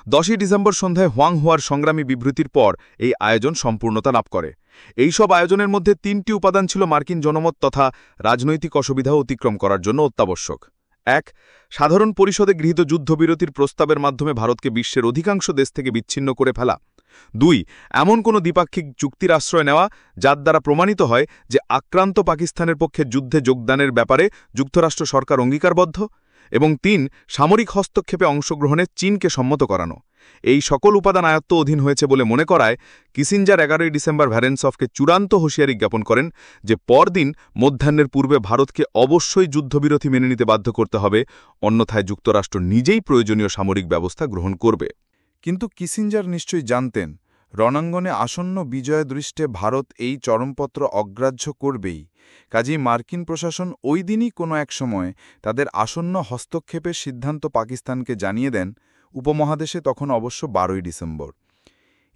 10ই ডিসেম্বর সন্ধ্যায় হুয়াংহুয়ার সংগ্রামী বিবৃতির পর এই আয়োজন সম্পূর্ণতা লাভ করে। এই সব আয়োজনের মধ্যে 3টি উপাদান ছিল মার্কিন জনমত তথা রাজনৈতিক অসুবিধা অতিক্রম করার জন্য অত্যাবশ্যক। 1. সাধারণ পরিষদে গৃহীত যুদ্ধবিরতির প্রস্তাবের মাধ্যমে ভারতকে বিশ্বের অধিকাংশ দেশ থেকে বিচ্ছিন্ন করে ফেলা। 2. এমন কোনো দ্বিপাক্ষিক চুক্তির আশ্রয় নেওয়া যার দ্বারা প্রমাণিত হয় যে আক্রান্ত পাকিস্তানের পক্ষে যুদ্ধে যোগদানের ব্যাপারে যুক্তরাষ্ট্র সরকার অঙ্গীকারবদ্ধ। এবং 3. সামরিক হস্তক্ষেপে অংশগ্রহণে চীনকে সম্মত করানো। এই সকল উপাদান আয়ত্ত অধীন হয়েছে বলে মনে করায় কিসিঞ্জার 11ই ডিসেম্বর ভ্যারেন্সভকে চূড়ান্ত হুঁশিয়ারি জ্ঞাপন করেন যে পরদিন মধ্যাহ্নের পূর্বে ভারতকে অবশ্যই যুদ্ধবিরতি মেনে নিতে বাধ্য করতে হবে, অন্যথায় যুক্তরাষ্ট্র নিজেই প্রয়োজনীয় সামরিক ব্যবস্থা গ্রহণ করবে। কিন্তু কিসিঞ্জার নিশ্চয়ই জানতেন রণাঙ্গনে আসন্ন বিজয় দৃষ্টে ভারত এই চরমপত্র অগ্রাহ্য করবেই। কাজেই মার্কিন প্রশাসন ওই দিনই কোনো এক সময় তাদের আসন্ন হস্তক্ষেপের সিদ্ধান্ত পাকিস্তানকে জানিয়ে দেন। উপমহাদেশে তখন অবশ্য 12ই ডিসেম্বর।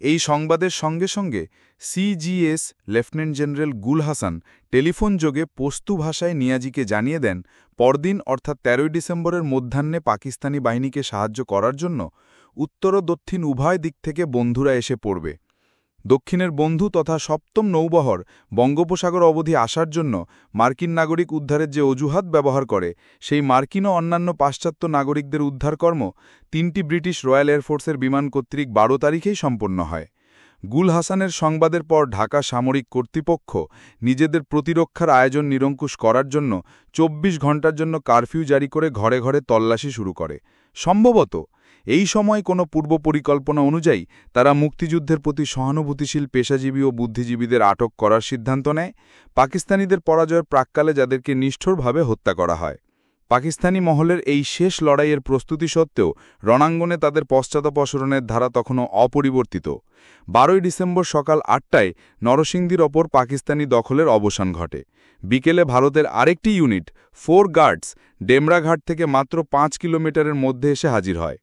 এই সংবাদের সঙ্গে সঙ্গে সিজিএস লেফটেন্যান্ট জেনারেল গুল হাসান টেলিফোন যোগে পশতু ভাষায় নিয়াজিকে জানিয়ে দেন পরদিন অর্থাৎ 13ই ডিসেম্বরের মধ্যাহ্নে পাকিস্তানি বাহিনীকে সাহায্য করার জন্য উত্তর ও দক্ষিণ উভয় দিক থেকে বন্ধুরা এসে পড়বে। দক্ষিণের বন্ধু তথা সপ্তম নৌবহর বঙ্গোপসাগর অবধি আসার জন্য মার্কিন নাগরিক উদ্ধারের যে অজুহাত ব্যবহার করে, সেই মার্কিন ও অন্যান্য পাশ্চাত্য নাগরিকদের উদ্ধারকর্ম 3টি ব্রিটিশ রয়্যাল এয়ারফোর্সের বিমান কর্তৃক 12 তারিখেই সম্পন্ন হয়। গুল হাসানের সংবাদের পর ঢাকা সামরিক কর্তৃপক্ষ নিজেদের প্রতিরক্ষার আয়োজন নিরঙ্কুশ করার জন্য 24 ঘণ্টার জন্য কারফিউ জারি করে ঘরে ঘরে তল্লাশি শুরু করে। সম্ভবত এই সময় কোনো পূর্ব পরিকল্পনা অনুযায়ী তারা মুক্তিযুদ্ধের প্রতি সহানুভূতিশীল পেশাজীবী ও বুদ্ধিজীবীদের আটক করার সিদ্ধান্ত নেয়, পাকিস্তানিদের পরাজয়ের প্রাক্কালে যাদেরকে নিষ্ঠুরভাবে হত্যা করা হয়। পাকিস্তানি মহলের এই শেষ লড়াইয়ের প্রস্তুতি সত্ত্বেও রণাঙ্গনে তাদের পশ্চাদপসরণের ধারা তখনও অপরিবর্তিত। 12ই ডিসেম্বর সকাল 8টায় নরসিংদীর ওপর পাকিস্তানি দখলের অবসান ঘটে। বিকেলে ভারতের আরেকটি ইউনিট 4 গার্ডস ডেমরাঘাট থেকে মাত্র 5 কিলোমিটারের মধ্যে এসে হাজির হয়।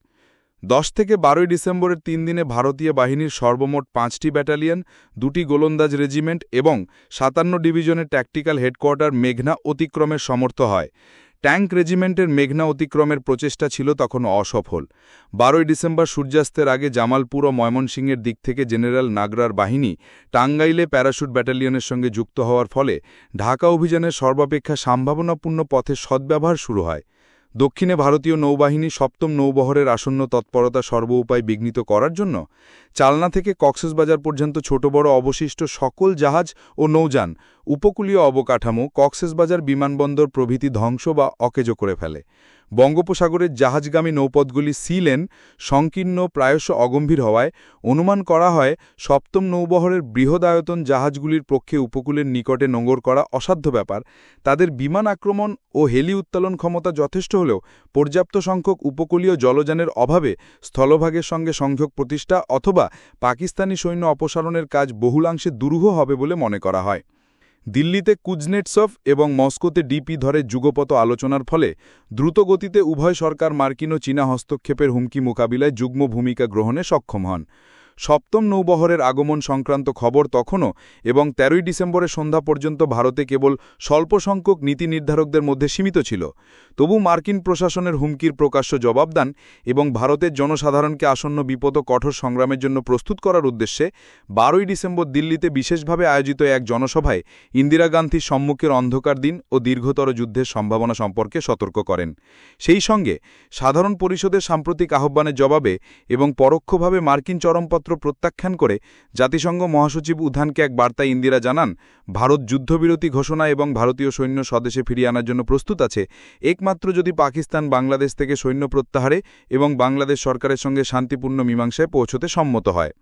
10 থেকে 12ই ডিসেম্বরের 3 দিনে ভারতীয় বাহিনীর সর্বমোট 5টি ব্যাটালিয়ন, 2টি গোলন্দাজ রেজিমেন্ট এবং 57 ডিভিশনের ট্যাকটিক্যাল হেডকোয়ার্টার মেঘনা অতিক্রমের সমর্থ হয়। ট্যাঙ্ক রেজিমেন্টের মেঘনা অতিক্রমের প্রচেষ্টা ছিল তখন অসফল। 12ই ডিসেম্বর সূর্যাস্তের আগে জামালপুর ও ময়মনসিংহের দিক থেকে জেনারেল নাগরার বাহিনী টাঙ্গাইলে প্যারাশুট ব্যাটালিয়নের সঙ্গে যুক্ত হওয়ার ফলে ঢাকা অভিযানের সর্বাপেক্ষা সম্ভাবনাপূর্ণ পথে সদ্ব্যবহার শুরু হয়। দক্ষিণে ভারতীয় নৌবাহিনী সপ্তম নৌবহরের আসন্ন তৎপরতা সর্বোপায় বিঘ্নিত করার জন্য চালনা থেকে কক্সবাজার পর্যন্ত ছোট বড় অবশিষ্ট সকল জাহাজ ও নৌযান উপকূলীয় অবকাঠামো, কক্সবাজার বিমানবন্দর প্রভৃতি ধ্বংস বা অকেজো করে ফেলে। বঙ্গোপসাগরের জাহাজগামী নৌপথগুলি সি লেন সংকীর্ণ, প্রায়শ অগম্ভীর হওয়ায় অনুমান করা হয় সপ্তম নৌবহরের বৃহদায়তন জাহাজগুলির পক্ষে উপকূলের নিকটে নোঙর করা অসাধ্য ব্যাপার। তাদের বিমান আক্রমণ ও হেলি উত্তোলন ক্ষমতা যথেষ্ট হলেও পর্যাপ্ত সংখ্যক উপকূলীয় জলযানের অভাবে স্থলভাগের সঙ্গে সংযোগ প্রতিষ্ঠা অথবা পাকিস্তানি সৈন্য অপসারণের কাজ বহুলাংশে দুরূহ হবে বলে মনে করা হয়। দিল্লিতে কুজনেটসভ এবং মস্কোতে ডিপি ধরে যুগপত আলোচনার ফলে দ্রুতগতিতে উভয় সরকার মার্কিন ও চীনা হস্তক্ষেপের হুমকি মোকাবিলায় যুগ্ম ভূমিকা গ্রহণে সক্ষম হন। সপ্তম নৌবহরের আগমন সংক্রান্ত খবর তখনও এবং ১৩ই ডিসেম্বরের সন্ধ্যা পর্যন্ত ভারতে কেবল স্বল্প সংখ্যক নীতি নির্ধারকদের মধ্যে সীমিত ছিল। তবু মার্কিন প্রশাসনের হুমকির প্রকাশ্য জবাবদান এবং ভারতের জনসাধারণকে আসন্ন বিপদ ও কঠোর সংগ্রামের জন্য প্রস্তুত করার উদ্দেশ্যে ১২ই ডিসেম্বর দিল্লিতে বিশেষভাবে আয়োজিত এক জনসভায় ইন্দিরা গান্ধীর সম্মুখের অন্ধকার দিন ও দীর্ঘতর যুদ্ধের সম্ভাবনা সম্পর্কে সতর্ক করেন। সেই সঙ্গে সাধারণ পরিষদের সাম্প্রতিক আহ্বানের জবাবে এবং পরোক্ষভাবে মার্কিন চরমপত্র প্রত্যাখ্যান করে জাতিসংঘ মহাসচিব উধানকে এক বার্তায় ইন্দিরা জানান, ভারত যুদ্ধবিরতি ঘোষণা এবং ভারতীয় সৈন্য স্বদেশে ফিরিয়ে আনার জন্য প্রস্তুত আছে, একমাত্র যদি পাকিস্তান বাংলাদেশ থেকে সৈন্য প্রত্যাহারে এবং বাংলাদেশ সরকারের সঙ্গে শান্তিপূর্ণ মীমাংসায় পৌঁছতে সম্মত হয়।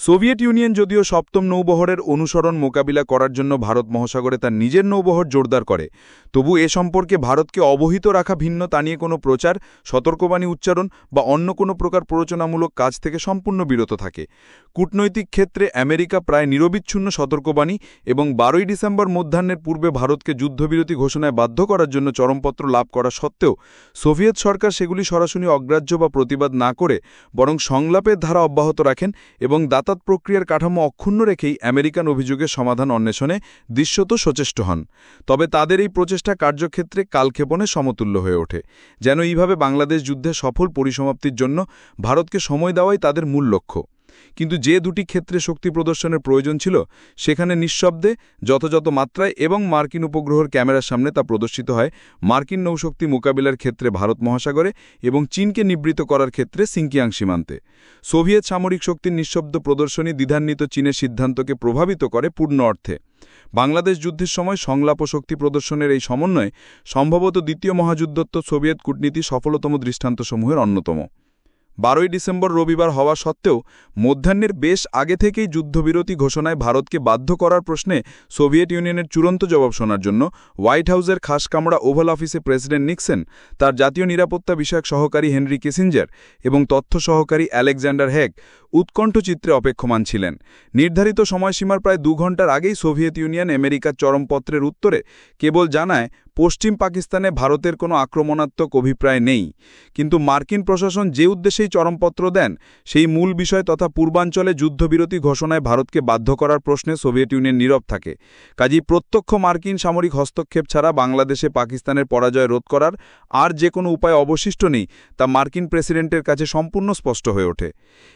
সোভিয়েত ইউনিয়ন যদিও সপ্তম নৌবহরের অনুসরণ মোকাবিলা করার জন্য ভারত মহাসাগরে তার নিজের নৌবহর জোরদার করে, তবু এ সম্পর্কে ভারতকে অবহিত রাখা ভিন্ন তা নিয়ে কোনো প্রচার, সতর্কবাণী উচ্চারণ বা অন্য কোনো প্রকার প্ররোচনামূলক কাজ থেকে সম্পূর্ণ বিরত থাকে। কূটনৈতিক ক্ষেত্রে আমেরিকা প্রায় নিরবিচ্ছিন্ন সতর্কবাণী এবং ১২ই ডিসেম্বর মধ্যাহ্নের পূর্বে ভারতকে যুদ্ধবিরতি ঘোষণায় বাধ্য করার জন্য চরমপত্র লাভ করা সত্ত্বেও সোভিয়েত সরকার সেগুলি সরাসরি অগ্রাহ্য বা প্রতিবাদ না করে বরং সংলাপের ধারা অব্যাহত রাখেন এবং দাতাত প্রক্রিয়ার কাঠামো অক্ষুণ্ণ রেখেই আমেরিকান অভিযোগের সমাধান অন্বেষণে দৃশ্যত সচেষ্ট হন। তবে তাদের এই প্রচেষ্টা কার্যক্ষেত্রে কালক্ষেপণে সমতুল্য হয়ে ওঠে, যেন এইভাবে বাংলাদেশ যুদ্ধের সফল পরিসমাপ্তির জন্য ভারতকে সময় দেওয়াই তাদের মূল লক্ষ্য। কিন্তু যে দুটি ক্ষেত্রে শক্তি প্রদর্শনের প্রয়োজন ছিল সেখানে নিঃশব্দে, যথাযথ মাত্রায় এবং মার্কিন উপগ্রহের ক্যামেরার সামনে তা প্রদর্শিত হয় মার্কিন নৌশক্তি মোকাবিলার ক্ষেত্রে ভারত মহাসাগরে এবং চীনকে নিবৃত করার ক্ষেত্রে সিনকিয়াং সীমান্তে। সোভিয়েত সামরিক শক্তির নিঃশব্দ প্রদর্শনী দ্বিধান্বিত চীনের সিদ্ধান্তকে প্রভাবিত করে পূর্ণ অর্থে। বাংলাদেশ যুদ্ধের সময় সংলাপ ও শক্তি প্রদর্শনের এই সমন্বয় সম্ভবত দ্বিতীয় মহাযুদ্ধোত্তর সোভিয়েত কূটনীতির সফলতম দৃষ্টান্তসমূহের অন্যতম। ১২ই ডিসেম্বর রবিবার হওয়া সত্ত্বেও মধ্যাহ্নের বেশ আগে থেকেই যুদ্ধবিরতি ঘোষণায় ভারতকে বাধ্য করার প্রশ্নে সোভিয়েত ইউনিয়নের চূড়ান্ত জবাব শোনার জন্য হোয়াইট হাউসের খাসকামরা ওভাল অফিসে প্রেসিডেন্ট নিক্সন, তার জাতীয় নিরাপত্তা বিষয়ক সহকারী হেনরি কিসিঞ্জার এবং তথ্য সহকারী আলেকজান্ডার হেগ উৎকণ্ঠ চিত্রে অপেক্ষমান ছিলেন। নির্ধারিত সময়সীমার প্রায় ২ ঘণ্টার আগেই সোভিয়েত ইউনিয়ন আমেরিকার চরমপত্রের উত্তরে কেবল জানায় পশ্চিম পাকিস্তানে ভারতের কোনো আক্রমণাত্মক অভিপ্রায় নেই, কিন্তু মার্কিন প্রশাসন যে উদ্দেশ্যেই চরমপত্র দেন সেই মূল বিষয় তথা পূর্বাঞ্চলে যুদ্ধবিরতি ঘোষণায় ভারতকে বাধ্য করার প্রশ্নে সোভিয়েত ইউনিয়ন নীরব থাকে। কাজেই প্রত্যক্ষ মার্কিন সামরিক হস্তক্ষেপ ছাড়া বাংলাদেশে পাকিস্তানের পরাজয় রোধ করার আর যে কোনো উপায় অবশিষ্ট নেই তা মার্কিন প্রেসিডেন্টের কাছে সম্পূর্ণ স্পষ্ট হয়ে ওঠে।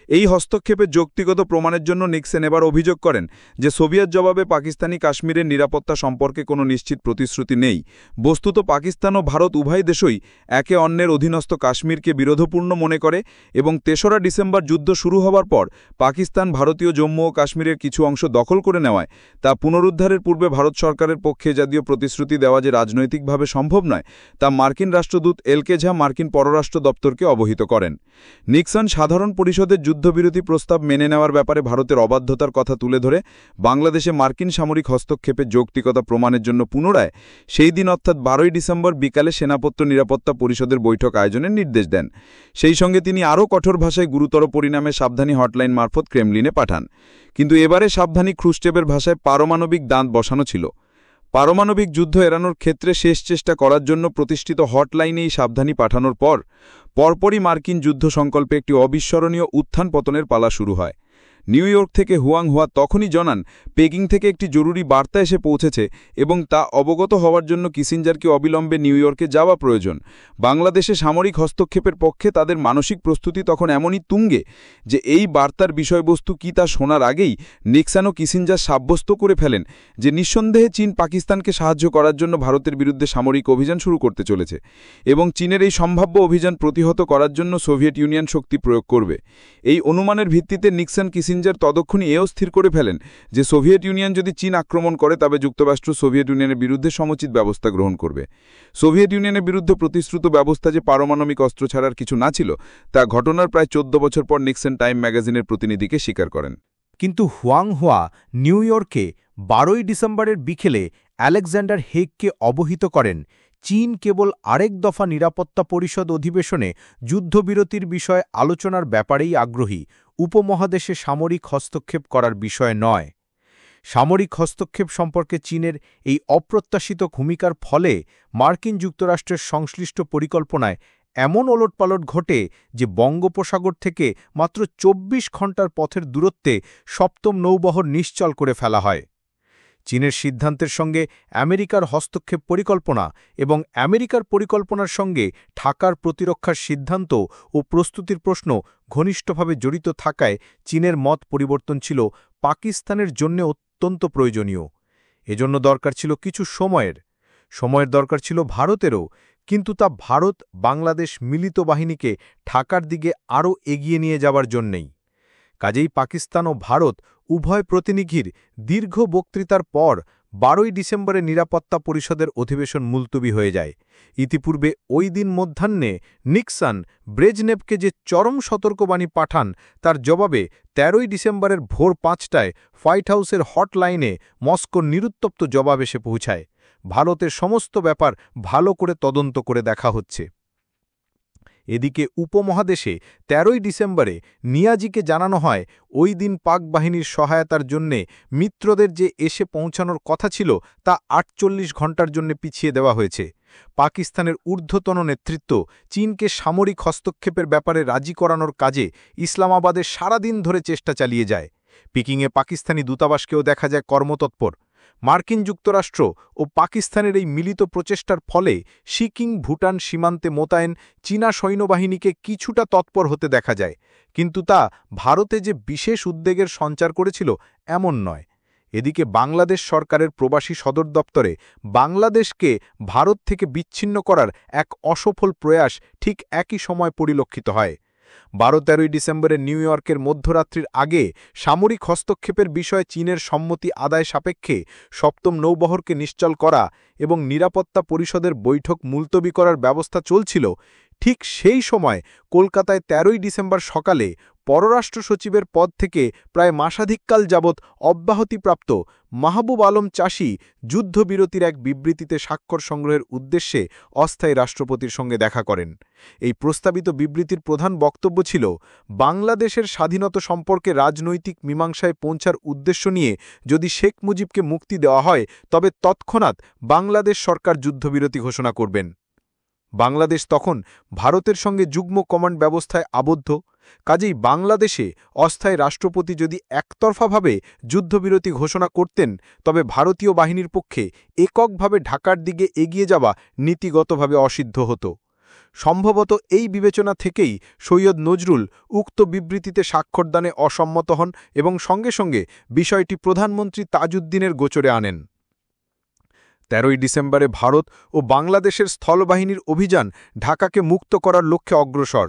এই হস্তক্ষেপের যৌক্তিগত প্রমাণের জন্য নিক্সন এবার অভিযোগ করেন যে সোভিয়েত জবাবে পাকিস্তানি কাশ্মীরের নিরাপত্তা সম্পর্কে কোনো নিশ্চিত প্রতিশ্রুতি নেই। বস্তুত পাকিস্তান ও ভারত উভয় দেশই একে অন্যের অধীনস্থ কাশ্মীরকে বিরোধপূর্ণ মনে করে এবং ৩রা ডিসেম্বর যুদ্ধ শুরু হবার পর পাকিস্তান ভারতীয় জম্মু ও কাশ্মীরের কিছু অংশ দখল করে নেওয়ায় তা পুনরুদ্ধারের পূর্বে ভারত সরকারের পক্ষে জাতীয় প্রতিশ্রুতি দেওয়া যে রাজনৈতিকভাবে সম্ভব নয় তা মার্কিন রাষ্ট্রদূত এলকে ঝা মার্কিন পররাষ্ট্র দপ্তরকে অবহিত করেন। নিক্সন সাধারণ পরিষদের যুদ্ধবিরতি প্রস্তাব মেনে নেওয়ার ব্যাপারে ভারতের অবাধ্যতার কথা তুলে ধরে বাংলাদেশে মার্কিন সামরিক হস্তক্ষেপের যৌক্তিকতা প্রমাণের জন্য পুনরায় সেই দিন অর্থাৎ ১২ই ডিসেম্বর বিকালে সেনাপত্য নিরাপত্তা পরিষদের বৈঠক আয়োজনের নির্দেশ দেন। সেই সঙ্গে তিনি আরও কঠোর ভাষায় গুরুতর পরিণামে সাবধানী হটলাইন মারফত ক্রেমলিনে পাঠান। কিন্তু এবারে সাবধানী খ্রুশ্চেভের ভাষায় পারমাণবিক দাঁত বসানো ছিল। পারমাণবিক যুদ্ধ এড়ানোর ক্ষেত্রে শেষ চেষ্টা করার জন্য প্রতিষ্ঠিত হটলাইনে এই সাবধানী পাঠানোর পরপরই মার্কিন যুদ্ধ সংকল্পে একটি অবিস্মরণীয় উত্থান পতনের পালা শুরু হয়। নিউ ইয়র্ক থেকে হুয়া তখনই জানান পেকিং থেকে একটি জরুরি বার্তা এসে পৌঁছেছে এবং তা অবগত হওয়ার জন্য কিসিঞ্জারকে অবিলম্বে নিউ ইয়র্কে যাওয়া প্রয়োজন। বাংলাদেশে সামরিক হস্তক্ষেপের পক্ষে তাদের মানসিক প্রস্তুতি তখন এমনই তুঙ্গে যে এই বার্তার বিষয়বস্তু কি তা শোনার আগেই নিক্সন ও কিসিঞ্জার সাব্যস্ত করে ফেলেন যে নিঃসন্দেহে চীন পাকিস্তানকে সাহায্য করার জন্য ভারতের বিরুদ্ধে সামরিক অভিযান শুরু করতে চলেছে এবং চীনের এই সম্ভাব্য অভিযান প্রতিহত করার জন্য সোভিয়েত ইউনিয়ন শক্তি প্রয়োগ করবে। এই অনুমানের ভিত্তিতে নিক্সন কিসিঞ্জার কিসিঞ্জার ততক্ষণই এও স্থির করে ফেলেন যে সোভিয়েত ইউনিয়ন যদি চীন আক্রমণ করে তবে যুক্তরাষ্ট্র সোভিয়েত ইউনিয়নের বিরুদ্ধে সমুচিত ব্যবস্থা গ্রহণ করবে। সোভিয়েত ইউনিয়নের বিরুদ্ধে প্রতিশ্রুত ব্যবস্থা যে পারমাণবিক অস্ত্র ছাড়ার কিছু না ছিল তা ঘটনার প্রায় 14 বছর পর নিক্সন টাইম ম্যাগাজিনের প্রতিনিধিকে স্বীকার করেন। কিন্তু হুয়াংহুয়া নিউ ইয়র্কে 12ই ডিসেম্বরের বিকেলে আলেকজান্ডার হেগকে অবহিত করেন চীন কেবল আরেক দফা নিরাপত্তা পরিষদ অধিবেশনে যুদ্ধবিরতির বিষয়ে আলোচনার ব্যাপারেই আগ্রহী, উপমহাদেশে সামরিক হস্তক্ষেপ করার বিষয় নয়। সামরিক হস্তক্ষেপ সম্পর্কে চীনের এই অপ্রত্যাশিত ভূমিকার ফলে মার্কিন যুক্তরাষ্ট্রের সংশ্লিষ্ট পরিকল্পনায় এমন ওলটপালট ঘটে যে বঙ্গোপসাগর থেকে মাত্র 24 ঘণ্টার পথের দূরত্বে সপ্তম নৌবহর নিশ্চল করে ফেলা হয়। চীনের সিদ্ধান্তের সঙ্গে আমেরিকার হস্তক্ষেপ পরিকল্পনা এবং আমেরিকার পরিকল্পনার সঙ্গে ঢাকার প্রতিরক্ষার সিদ্ধান্ত ও প্রস্তুতির প্রশ্ন ঘনিষ্ঠভাবে জড়িত থাকায় চীনের মত পরিবর্তন ছিল পাকিস্তানের জন্য অত্যন্ত প্রয়োজনীয়। এজন্য দরকার ছিল কিছু সময়ের দরকার ছিল ভারতেরও, কিন্তু তা ভারত বাংলাদেশ মিলিত বাহিনীকে ঢাকার দিকে আরও এগিয়ে নিয়ে যাবার জন্যেই। কাজেই পাকিস্তান ও ভারত উভয় প্রতিনিধির দীর্ঘ বক্তৃতার পর 12ই ডিসেম্বরে নিরাপত্তা পরিষদের অধিবেশন মুলতবি হয়ে যায়। ইতিপূর্বে ওই দিন মধ্যাহ্নে নিক্সন ব্রেজনেভকে যে চরম সতর্কবাণী পাঠান তার জবাবে 13ই ডিসেম্বরের ভোর 5টায় হোয়াইট হাউসের হটলাইনে মস্কোর নিরুত্তপ্ত জবাব এসে পৌঁছায়, ভারতের সমস্ত ব্যাপার ভালো করে তদন্ত করে দেখা হচ্ছে। এদিকে উপমহাদেশে 13ই ডিসেম্বরে নিয়াজিকে জানানো হয় ওই দিন পাক বাহিনীর সহায়তার জন্যে মিত্রদের যে এসে পৌঁছানোর কথা ছিল তা 48 ঘণ্টার জন্য পিছিয়ে দেওয়া হয়েছে। পাকিস্তানের ঊর্ধ্বতন নেতৃত্ব চীনকে সামরিক হস্তক্ষেপের ব্যাপারে রাজি করানোর কাজে ইসলামাবাদে সারাদিন ধরে চেষ্টা চালিয়ে যায়। পিকিংয়ে পাকিস্তানি দূতাবাসকেও দেখা যায় কর্মতৎপর। মার্কিন যুক্তরাষ্ট্র ও পাকিস্তানের এই মিলিত প্রচেষ্টার ফলে সিকিম ভুটান সীমান্তে মোতায়েন চীনা সৈন্যবাহিনীকে কিছুটা তৎপর হতে দেখা যায়, কিন্তু তা ভারতে যে বিশেষ উদ্বেগের সঞ্চার করেছিল এমন নয়। এদিকে বাংলাদেশ সরকারের প্রবাসী সদর দপ্তরে বাংলাদেশকে ভারত থেকে বিচ্ছিন্ন করার এক অসফল প্রয়াস ঠিক একই সময় পরিলক্ষিত হয়। 12-13 ডিসেম্বরে নিউ ইয়র্কের মধ্যরাত্রির আগে সামরিক হস্তক্ষেপের বিষয়ে চীনের সম্মতি আদায় সাপেক্ষে সপ্তম নৌবহরকে নিশ্চল করা এবং নিরাপত্তা পরিষদের বৈঠক মুলতবি করার ব্যবস্থা চলছিল। ঠিক সেই সময় কলকাতায় 13ই ডিসেম্বর সকালে পররাষ্ট্র সচিবের পদ থেকে প্রায় মাসাধিককাল যাবৎ অব্যাহতিপ্রাপ্ত মাহবুব আলম চাষী যুদ্ধবিরতির এক বিবৃতিতে স্বাক্ষর সংগ্রহের উদ্দেশ্যে অস্থায়ী রাষ্ট্রপতির সঙ্গে দেখা করেন। এই প্রস্তাবিত বিবৃতির প্রধান বক্তব্য ছিল বাংলাদেশের স্বাধীনতা সম্পর্কে রাজনৈতিক মীমাংসায় পৌঁছার উদ্দেশ্য নিয়ে যদি শেখ মুজিবকে মুক্তি দেওয়া হয় তবে তৎক্ষণাৎ বাংলাদেশ সরকার যুদ্ধবিরতি ঘোষণা করবেন। বাংলাদেশ তখন ভারতের সঙ্গে যুগ্ম কমান্ড ব্যবস্থায় আবদ্ধ, কাজেই বাংলাদেশে অস্থায়ী রাষ্ট্রপতি যদি একতরফাভাবে যুদ্ধবিরতি ঘোষণা করতেন তবে ভারতীয় বাহিনীর পক্ষে এককভাবে ঢাকার দিকে এগিয়ে যাওয়া নীতিগতভাবে অসিদ্ধ হতো। সম্ভবত এই বিবেচনা থেকেই সৈয়দ নজরুল উক্ত বিবৃতিতে স্বাক্ষরদানে অসম্মত হন এবং সঙ্গে সঙ্গে বিষয়টি প্রধানমন্ত্রী তাজউদ্দিনের গোচরে আনেন। 13ই ডিসেম্বরে ভারত ও বাংলাদেশের স্থলবাহিনীর অভিযান ঢাকাকে মুক্ত করার লক্ষ্যে অগ্রসর।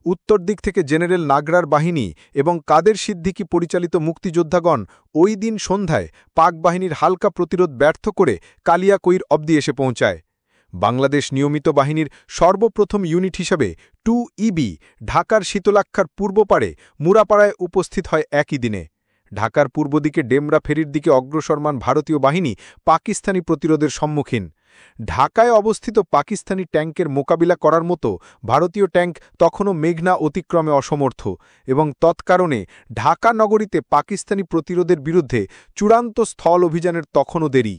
উত্তর দিক থেকে জেনারেল নাগরার বাহিনী এবং কাদের সিদ্দিকী পরিচালিত মুক্তিযোদ্ধাগণ ওই দিন সন্ধ্যায় পাক বাহিনীর হালকা প্রতিরোধ ব্যর্থ করে কালিয়াকৈর অবধি এসে পৌঁছায়। বাংলাদেশ নিয়মিত বাহিনীর সর্বপ্রথম ইউনিট হিসাবে 2EB ঢাকার শীতলাক্ষার পূর্বপাড়ে মুরাপাড়ায় উপস্থিত হয় একই দিনে। ঢাকার পূর্ব দিকে ডেমরা ফেরির দিকে অগ্রসরমান ভারতীয় বাহিনী পাকিস্তানি প্রতিরোধের সম্মুখীন। ঢাকায় অবস্থিত পাকিস্তানি ট্যাঙ্কের মোকাবিলা করার মতো ভারতীয় ট্যাঙ্ক তখনও মেঘনা অতিক্রমে অসমর্থ এবং তৎকারণে ঢাকা নগরীতে পাকিস্তানি প্রতিরোধের বিরুদ্ধে চূড়ান্ত স্থল অভিযানের তখনও দেরি।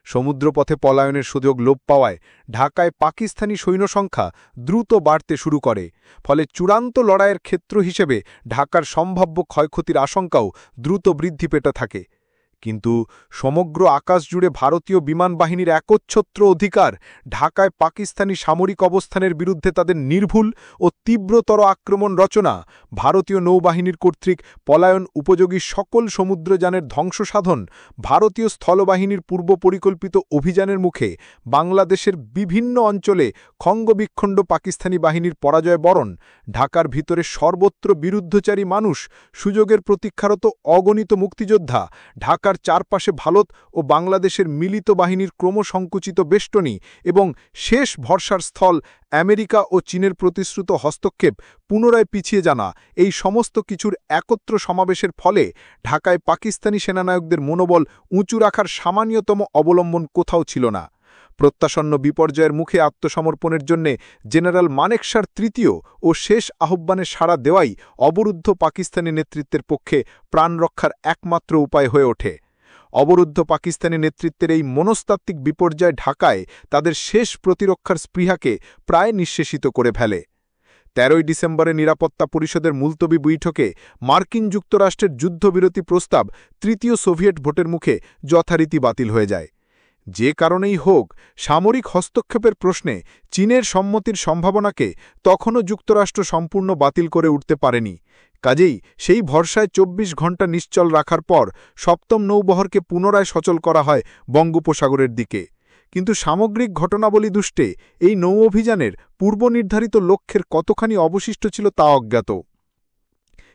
সমুদ্রপথে পলায়নের সুযোগ লোপ পাওয়ায় ঢাকায় পাকিস্তানি সৈন্যসংখ্যা দ্রুত বাড়তে শুরু করে, ফলে চূড়ান্ত লড়াইয়ের ক্ষেত্র হিসেবে ঢাকার সম্ভাব্য ক্ষয়ক্ষতির আশঙ্কাও দ্রুত বৃদ্ধি পেতে থাকে। কিন্তু সমগ্র আকাশ জুড়ে ভারতীয় বিমান বাহিনীর একচ্ছত্র অধিকার ঢাকায় পাকিস্তানি সামরিক অবস্থানের বিরুদ্ধে তাদের নির্ভুল ও তীব্রতর আক্রমণ রচনা, ভারতীয় নৌবাহিনীর কর্তৃক পলায়ন উপযোগী সকল সমুদ্রযানের ধ্বংসসাধন, ভারতীয় স্থলবাহিনীর পূর্ব পরিকল্পিত অভিযানের মুখে বাংলাদেশের বিভিন্ন অঞ্চলে খঙ্গবিক্ষণ্ড পাকিস্তানি বাহিনীর পরাজয় বরণ, ঢাকার ভিতরে সর্বত্র বিরুদ্ধচারী মানুষ, সুযোগের প্রতীক্ষারত অগণিত মুক্তিযোদ্ধা, ঢাকার চারপাশে ভারত ও বাংলাদেশের মিলিত বাহিনীর ক্রমসংকুচিত বেষ্টনী এবং শেষ ভরসার স্থল আমেরিকা ও চীনের প্রতিশ্রুত হস্তক্ষেপ পুনরায় পিছিয়ে জানা, এই সমস্ত কিছুর একত্র সমাবেশের ফলে ঢাকায় পাকিস্তানি সেনানায়কদের মনোবল উঁচু রাখার সামান্যতম অবলম্বন কোথাও ছিল না। প্রত্যাসন্ন বিপর্যয়ের মুখে আত্মসমর্পণের জন্যে জেনারেল মানেকশার তৃতীয় ও শেষ আহ্বানে সাড়া দেওয়াই অবরুদ্ধ পাকিস্তানি নেতৃত্বের পক্ষে প্রাণ রক্ষার একমাত্র উপায় হয়ে ওঠে। অবরুদ্ধ পাকিস্তানি নেতৃত্বের এই মনস্তাত্ত্বিক বিপর্যয় ঢাকায় তাদের শেষ প্রতিরক্ষার স্পৃহাকে প্রায় নিঃশেষিত করে ফেলে। ১৩ ডিসেম্বরে নিরাপত্তা পরিষদের মুলতবি বৈঠকে মার্কিন যুক্তরাষ্ট্রের যুদ্ধবিরতি প্রস্তাব তৃতীয় সোভিয়েট ভোটের মুখে যথারীতি বাতিল হয়ে যায়। যে কারণেই হোক, সামরিক হস্তক্ষেপের প্রশ্নে চীনের সম্মতির সম্ভাবনাকে তখনও যুক্তরাষ্ট্র সম্পূর্ণ বাতিল করে উঠতে পারেনি। কাজেই সেই ভরসায় ২৪ ঘণ্টা নিশ্চল রাখার পর সপ্তম নৌবহরকে পুনরায় সচল করা হয় বঙ্গোপসাগরের দিকে। কিন্তু সামগ্রিক ঘটনাবলী দুষ্টে এই নৌ অভিযানের পূর্বনির্ধারিত লক্ষ্যের কতখানি অবশিষ্ট ছিল তা অজ্ঞাত।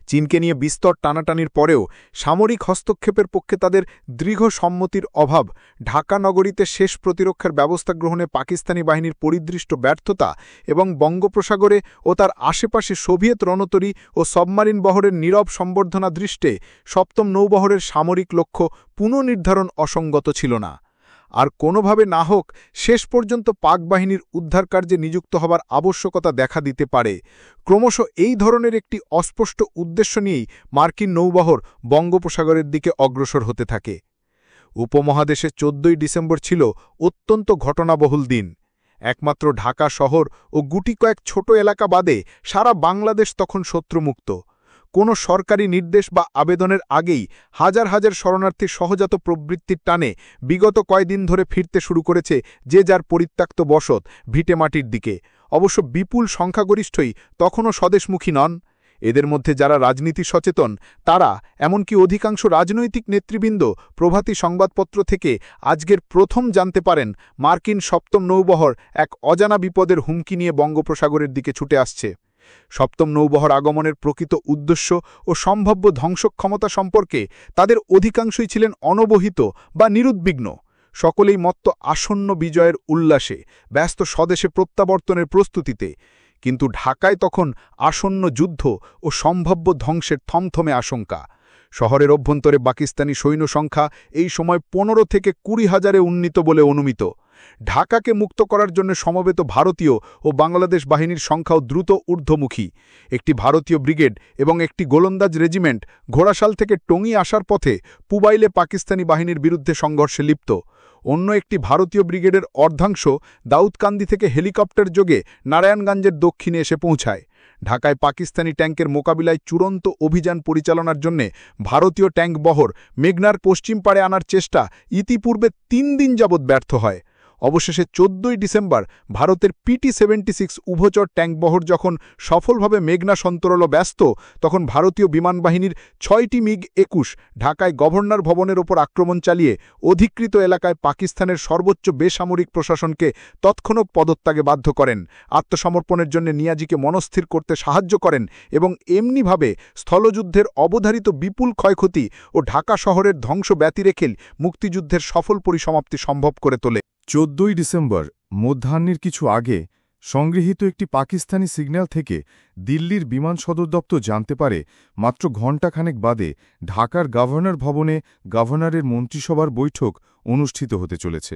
চীনকে নিয়ে বিস্তর টানাটানির পরেও সামরিক হস্তক্ষেপের পক্ষে তাদের দৃঢ় সম্মতির অভাব, ঢাকা নগরীতে শেষ প্রতিরক্ষার ব্যবস্থা গ্রহণে পাকিস্তানি বাহিনীর পরিদৃষ্ট ব্যর্থতা এবং বঙ্গোপসাগরে ও তার আশেপাশে সোভিয়েত রণতরী ও সাবমারিন বহরের নীরব সম্বর্ধনা দৃষ্টে সপ্তম নৌবহরের সামরিক লক্ষ্য পুনর্নির্ধারণ অসঙ্গত ছিল না। আর কোনোভাবে না হোক শেষ পর্যন্ত পাক বাহিনীর উদ্ধারকার্যে নিযুক্ত হবার আবশ্যকতা দেখা দিতে পারে। ক্রমশ এই ধরনের একটি অস্পষ্ট উদ্দেশ্য নিয়েই মার্কিন নৌবহর বঙ্গোপসাগরের দিকে অগ্রসর হতে থাকে। উপমহাদেশে ১৪ ডিসেম্বর ছিল অত্যন্ত ঘটনাবহুল দিন। একমাত্র ঢাকা শহর ও গুটি কয়েক ছোট এলাকা বাদে সারা বাংলাদেশ তখন শত্রুমুক্ত। কোনো সরকারি নির্দেশ বা আবেদনের আগেই হাজার হাজার শরণার্থী সহজাত প্রবৃত্তির টানে বিগত কয়দিন ধরে ফিরতে শুরু করেছে যে যার পরিত্যক্ত বসত ভিটেমাটির দিকে। অবশ্য বিপুল সংখ্যাগরিষ্ঠই তখনও স্বদেশমুখী নন। এদের মধ্যে যারা রাজনীতি সচেতন তারা, এমনকি অধিকাংশ রাজনৈতিক নেতৃবৃন্দ প্রভাতী সংবাদপত্র থেকে আজকের প্রথম জানতে পারেন মার্কিন সপ্তম নৌবহর এক অজানা বিপদের হুমকি নিয়ে বঙ্গোপসাগরের দিকে ছুটে আসছে। সপ্তম নৌবহর আগমনের প্রকৃত উদ্দেশ্য ও সম্ভাব্য ধ্বংসক্ষমতা সম্পর্কে তাদের অধিকাংশই ছিলেন অনবহিত বা নিরুদ্বিগ্ন। সকলেই মত্ত আসন্ন বিজয়ের উল্লাসে, ব্যস্ত স্বদেশে প্রত্যাবর্তনের প্রস্তুতিতে। কিন্তু ঢাকায় তখন আসন্ন যুদ্ধ ও সম্ভাব্য ধ্বংসের থমথমে আশঙ্কা। শহরের অভ্যন্তরে পাকিস্তানি সৈন্য সংখ্যা এই সময় ১৫ থেকে ২০,০০০-এ উন্নীত বলে অনুমিত। ঢাকাকে মুক্ত করার জন্য সমবেত ভারতীয় ও বাংলাদেশ বাহিনীর সংখ্যাও দ্রুত ঊর্ধ্বমুখী। একটি ভারতীয় ব্রিগেড এবং একটি গোলন্দাজ রেজিমেন্ট ঘোড়াশাল থেকে টঙ্গী আসার পথে পুবাইলে পাকিস্তানি বাহিনীর বিরুদ্ধে সংঘর্ষে লিপ্ত। অন্য একটি ভারতীয় ব্রিগেডের অর্ধাংশ দাউদকান্দি থেকে হেলিকপ্টার যোগে নারায়ণগঞ্জের দক্ষিণে এসে পৌঁছায়। ঢাকায় পাকিস্তানি ট্যাঙ্কের মোকাবিলায় চূড়ান্ত অভিযান পরিচালনার জন্য ভারতীয় ট্যাঙ্ক বহর মেঘনার পশ্চিম পাড়ে আনার চেষ্টা ইতিপূর্বে ৩ দিন যাবৎ ব্যর্থ হয়। অবশেষে ১৪ ডিসেম্বর ভারতের PT-76 উভচর ট্যাঙ্কবহর যখন সফলভাবে মেঘনা সন্তরল ব্যস্ত, তখন ভারতীয় বিমানবাহিনীর ৬টি MiG-২১ ঢাকায় গভর্নর ভবনের ওপর আক্রমণ চালিয়ে অধিকৃত এলাকায় পাকিস্তানের সর্বোচ্চ বেসামরিক প্রশাসনকে তৎক্ষণাৎ পদত্যাগে বাধ্য করেন, আত্মসমর্পণের জন্য নিয়াজিকে মনস্থির করতে সাহায্য করেন এবং এমনিভাবে স্থলযুদ্ধের অবধারিত বিপুল ক্ষয়ক্ষতি ও ঢাকা শহরের ধ্বংস ব্যতি রেখে মুক্তিযুদ্ধের সফল পরিসমাপ্তি সম্ভব করে তোলে। ১৪ ডিসেম্বর মধ্যাহ্নের কিছু আগে সংগৃহীত একটি পাকিস্তানি সিগন্যাল থেকে দিল্লির বিমান সদর দপ্তর জানতে পারে মাত্র ঘণ্টাখানেক বাদে ঢাকার গভর্নর ভবনে গভর্নরের মন্ত্রিসভার বৈঠক অনুষ্ঠিত হতে চলেছে।